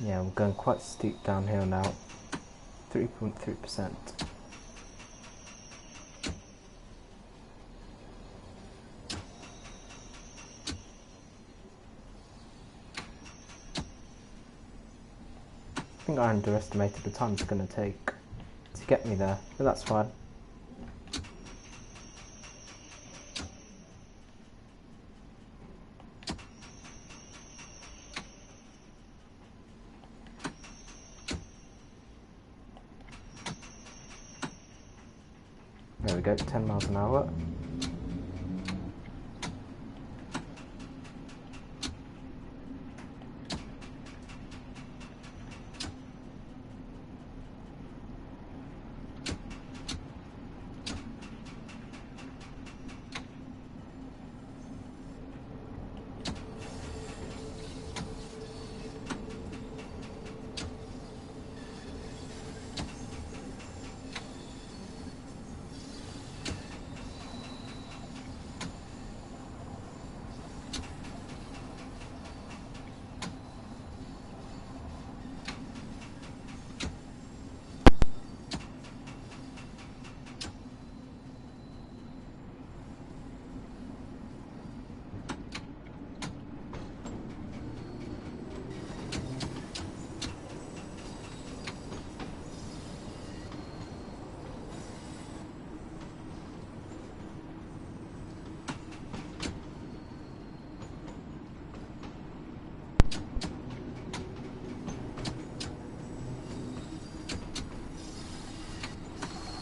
Speaker 1: Yeah, we're going quite steep downhill now. 3.3%. I think I underestimated the time it's going to take to get me there, but that's fine. There we go, 10 miles an hour.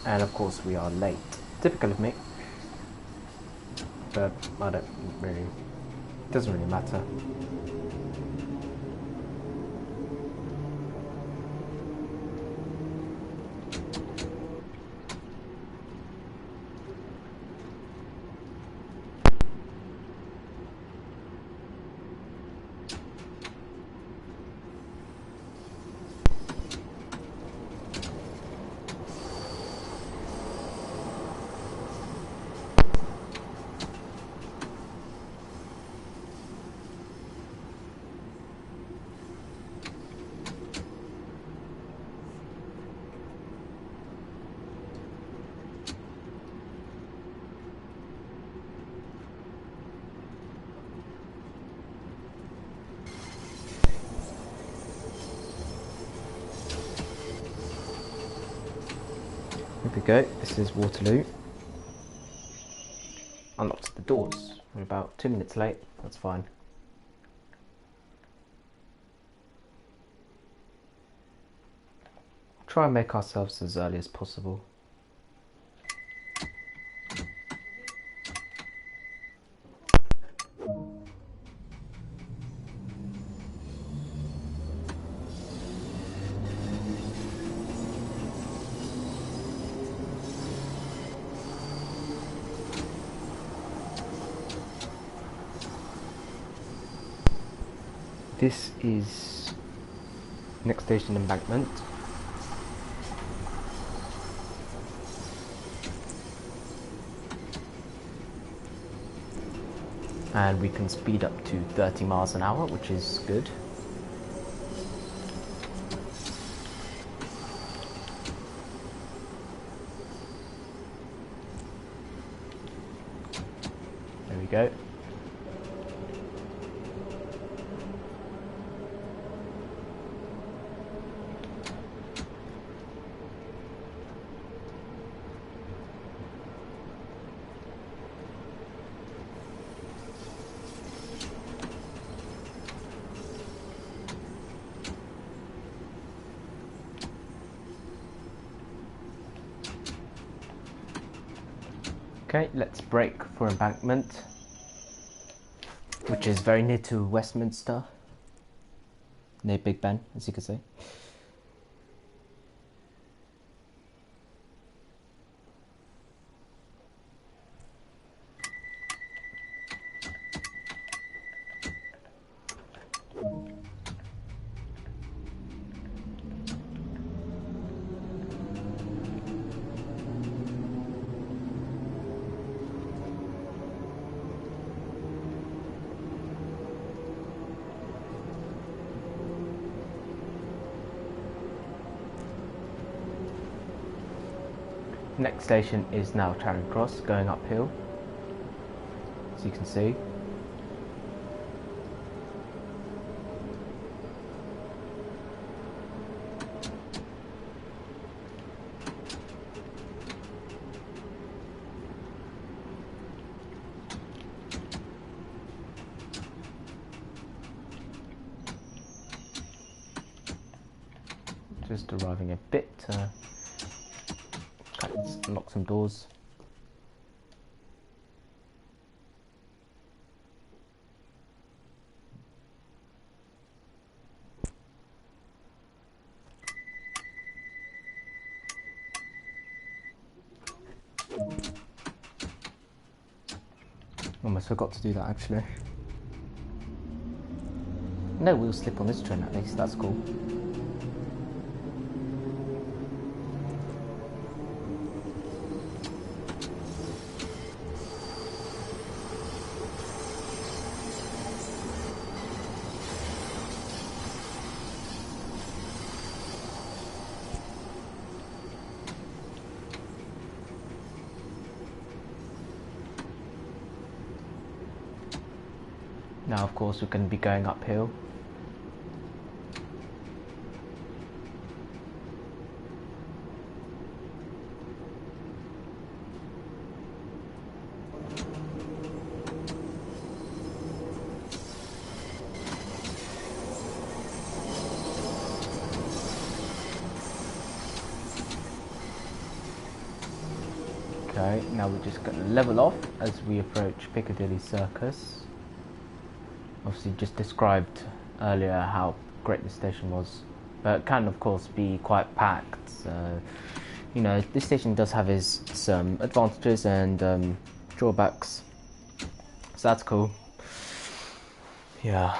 Speaker 1: And of course we are late. Typical of me. But I don't really, it doesn't really matter. Here we go, this is Waterloo. Unlocked the doors. We're about 2 minutes late, that's fine. Try and make ourselves as early as possible. This is next station Embankment. And we can speed up to 30 miles an hour, which is good. There we go. Okay, let's brake for Embankment, which is very near to Westminster, near Big Ben, as you can see. Next station is now Charing Cross, going uphill, as you can see. Just arriving a bit. Let's unlock some doors. Almost forgot to do that actually. No wheel slip on this train at least, that's cool. Now of course we're going to be going uphill. Okay, now we're just going to level off as we approach Piccadilly Circus. Obviously just described earlier how great the station was, but it can of course be quite packed, so you know, this station does have some advantages and drawbacks, so that's cool. Yeah.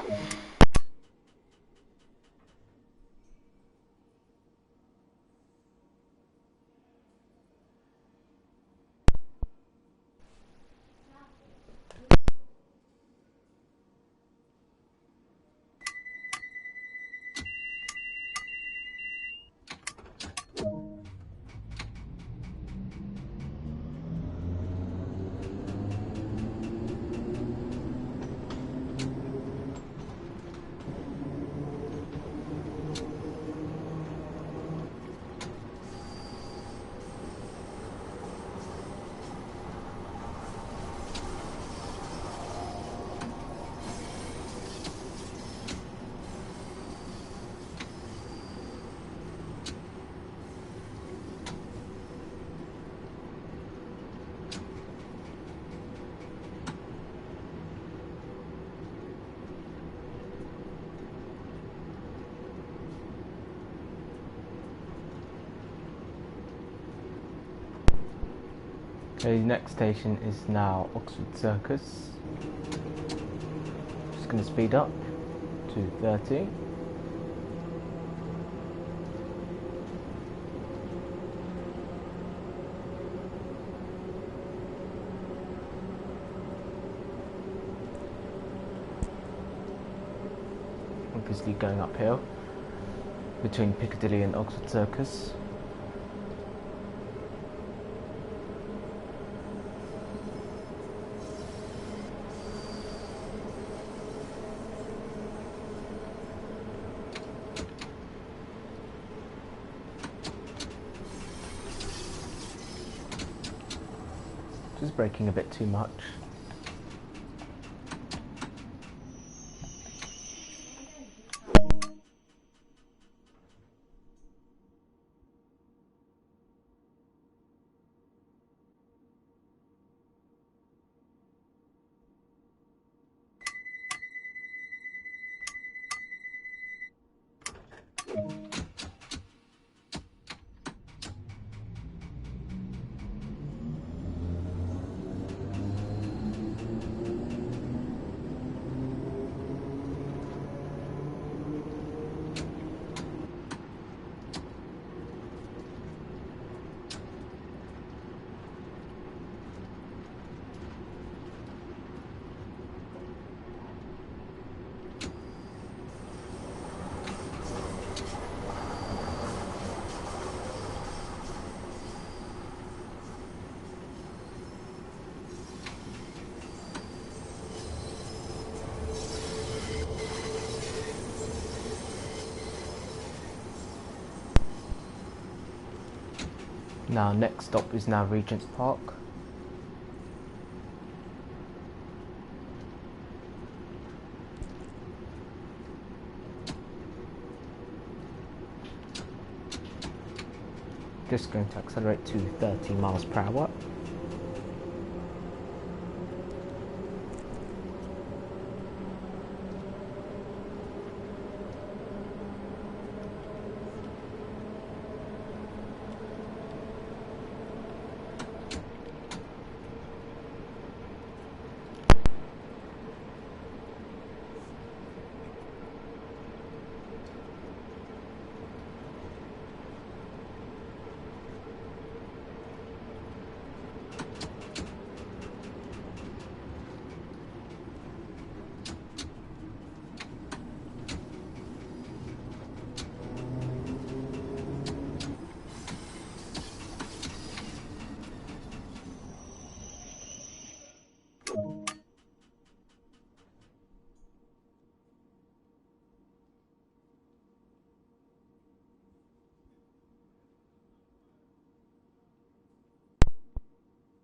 Speaker 1: Okay, the next station is now Oxford Circus. Just going to speed up to 30. Obviously going uphill between Piccadilly and Oxford Circus. Just braking a bit too much. Now next stop is now Regent's Park. Just going to accelerate to 30 miles per hour.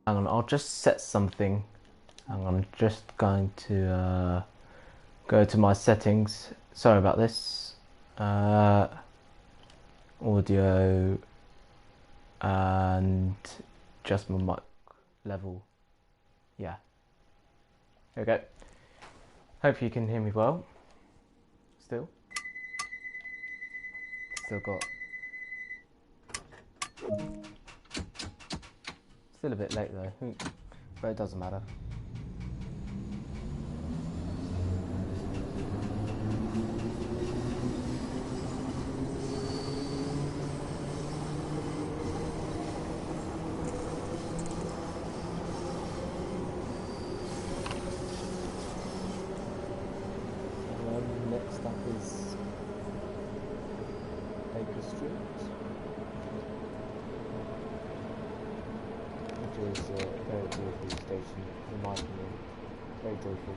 Speaker 1: Hang on, I'll just set something. Hang on, I'm just going to go to my settings. Sorry about this. Audio and just my mic. level. Yeah. There we go. Hope you can hear me well. Still got. Still a bit late though, but it doesn't matter. Next up is Baker Street, which is a very joyful station, in my opinion. Very joyful.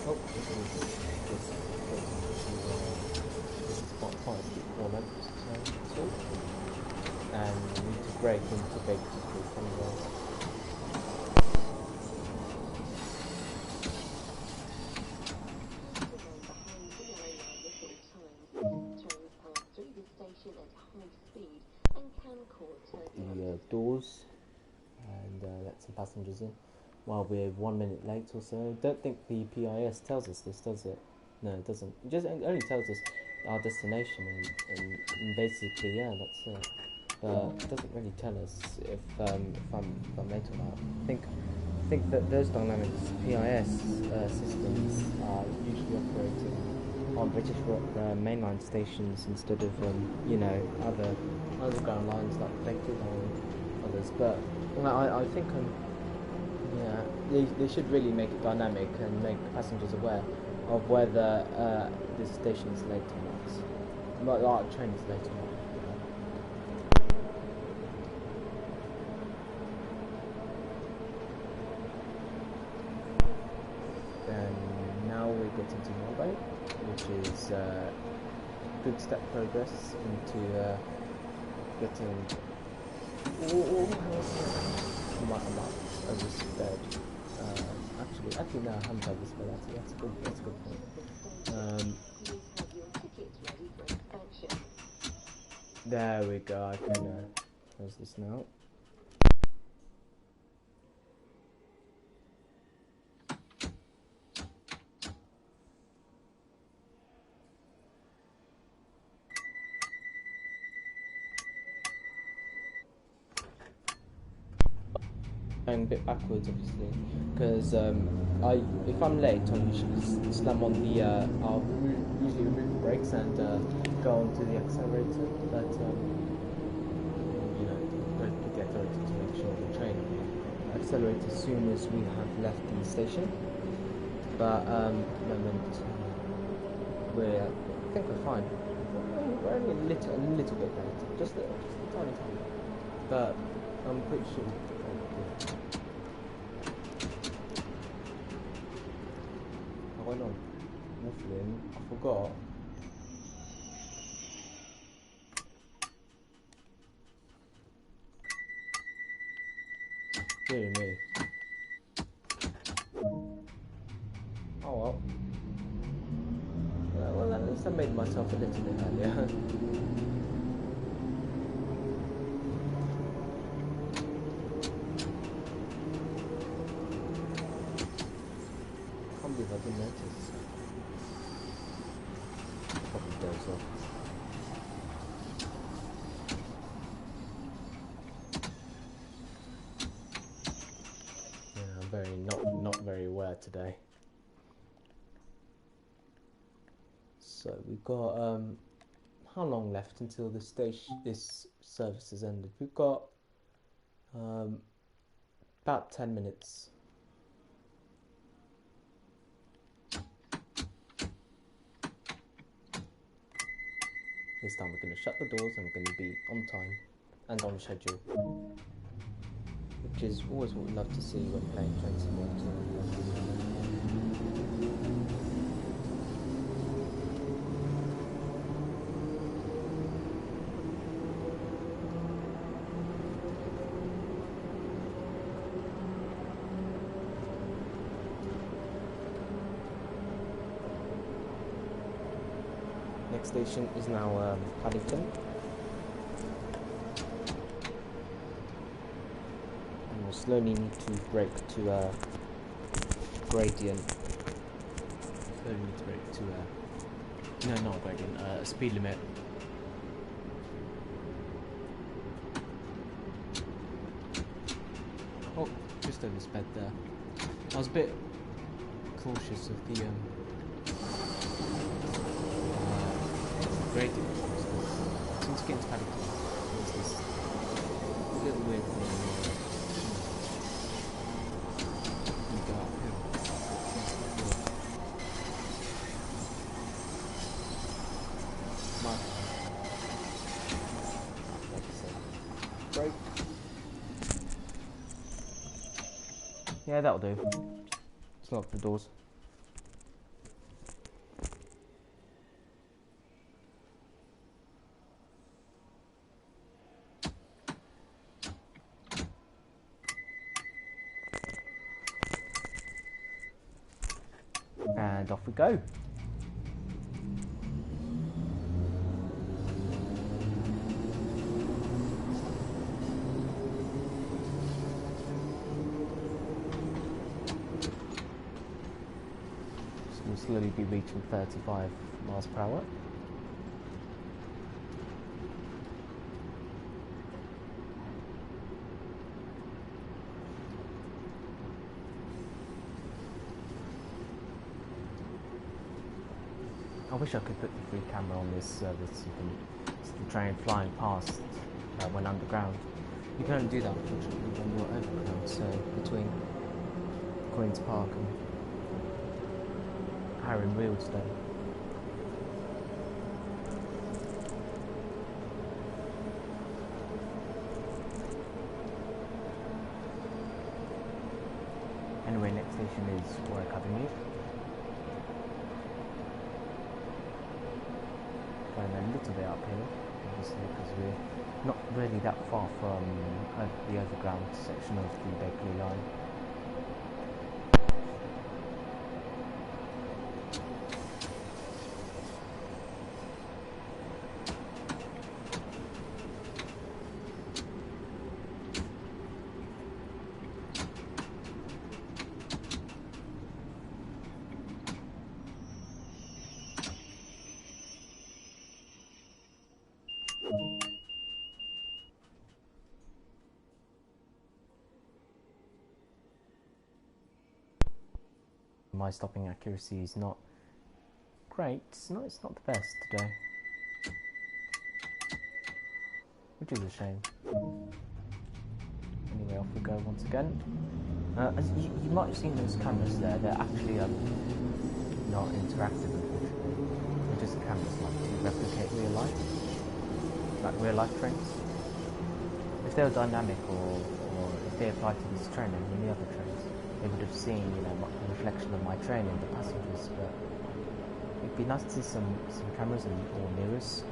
Speaker 1: Oh, this is quite a steep corner, and we need to brake into Baker Street from there. The doors and let some passengers in. While we're 1 minute late or so. Don't think the PIS tells us this, does it? No, it doesn't. It just only tells us our destination and basically, yeah, that's it. But it doesn't really tell us if I'm late or not. I think that those dynamics PIS systems are usually operating on British mainline stations instead of other overground lines like Bakerloo or others. But I think they should really make it dynamic and make passengers aware of whether the station is late or not. Like a train is late or not. And now we're getting to Wembley, which is good step progress into getting. I might oversped. Actually, no, I haven't oversped. That's a good point. There we go. I can close this now. Going a bit backwards, obviously, because if I'm late, I usually slam on the I'll usually remove the brakes and go onto the accelerator, but don't put the accelerator to make sure the train accelerates as soon as we have left the station. But I think we're fine. We're only a little bit late, just a tiny, but I'm pretty sure. I went on waffling. I forgot. Dear me. Oh well. Well, at least I made myself a little bit earlier. I didn't notice. Probably does off. Yeah, I'm very not very aware today. So we've got how long left until this service has ended? We've got about 10 minutes. This time we're going to shut the doors and we're going to be on time and on schedule, which is always what we love to see when playing Train Simulator. next station is now Paddington. And we'll slowly need to brake to gradient. Slowly need to brake to no, not gradient, speed limit. Oh, just over sped there. I was a bit cautious of the gradient. Since getting to Paddington, there's this little weird thing where you go uphill. Brake. Yeah, that'll do. Let's lock the doors. And off we go. We'll slowly be reaching 35 miles per hour. I wish I could put the free camera on this service. You can the train flying past when underground. You can only do that unfortunately when you're overground, so between Queen's Park and Harry and Wealdstone. Anyway, next station is Warwick Avenue. Going a little bit uphill, obviously, because we're not really that far from the Overground section of the Bakerloo Line. My stopping accuracy is not great. It's not the best today, which is a shame. Anyway, off we go once again. As you might have seen those cameras there. They're actually not interactive, unfortunately. They're just cameras like to replicate like real life trains. If they were dynamic or if they applied to this train and any other trains, they would have seen, you know, the reflection of my train and the passengers. But it'd be nice to see some cameras or mirrors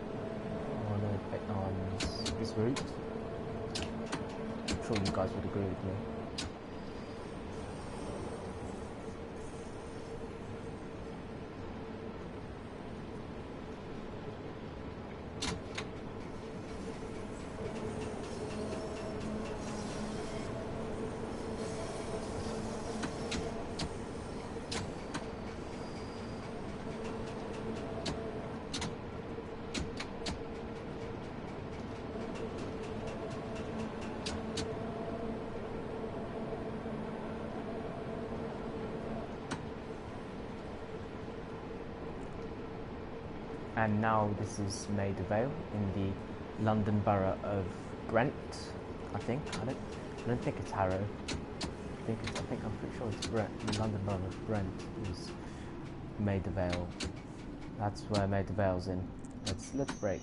Speaker 1: on this route. I'm sure you guys would agree with me. And now this is Maida Vale in the London Borough of Brent, I think. I don't think it's Harrow. I'm pretty sure it's Brent. The London Borough of Brent is Maida Vale. That's where Maida Vale's in. Let's break.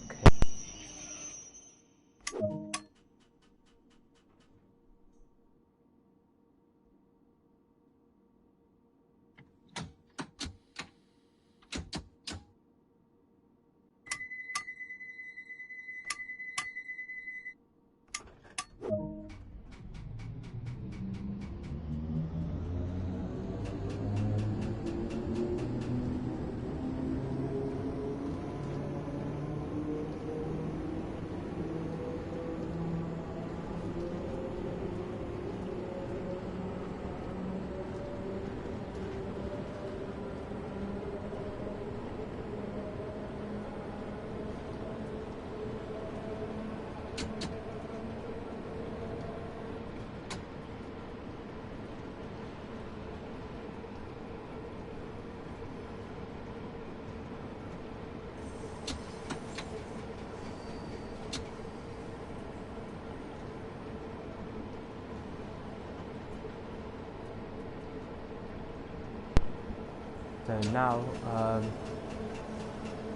Speaker 1: So now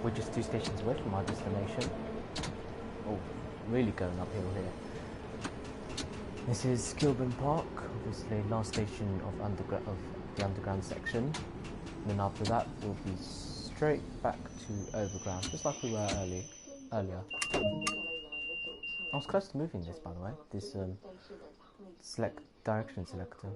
Speaker 1: we're just 2 stations away from our destination. Oh, really going uphill here. This is Cuban Park, obviously last station of the underground section. And then after that we'll be straight back to Overground, just like we were earlier. I was close to moving this, by the way, this select direction selector.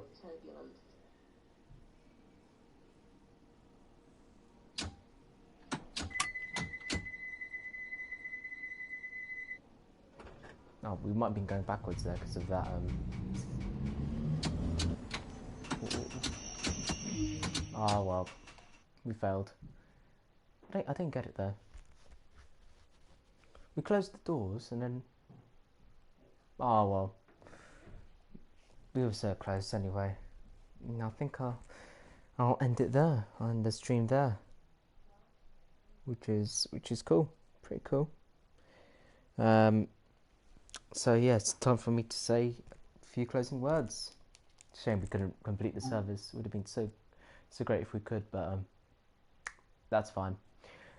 Speaker 1: Oh, we might have been going backwards there because of that. Oh well, we failed. I didn't get it there. We closed the doors and then. Oh well, we were so close anyway. I think I'll end it there. I'll end the stream there, which is cool, pretty cool. So yeah, it's time for me to say a few closing words. Shame we couldn't complete the service. Would have been so great if we could, but that's fine.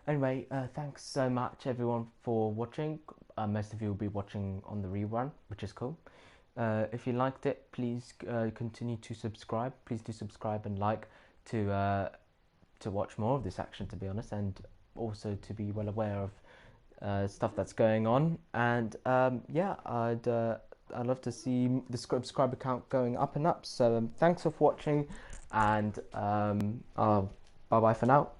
Speaker 1: Anyway, thanks so much everyone for watching. Most of you will be watching on the rerun, which is cool. If you liked it, please continue to subscribe. Please do subscribe and like to watch more of this action, to be honest, and also to be well aware of stuff that's going on. And yeah, I'd love to see the subscriber count going up and up. So thanks for watching, and bye bye for now.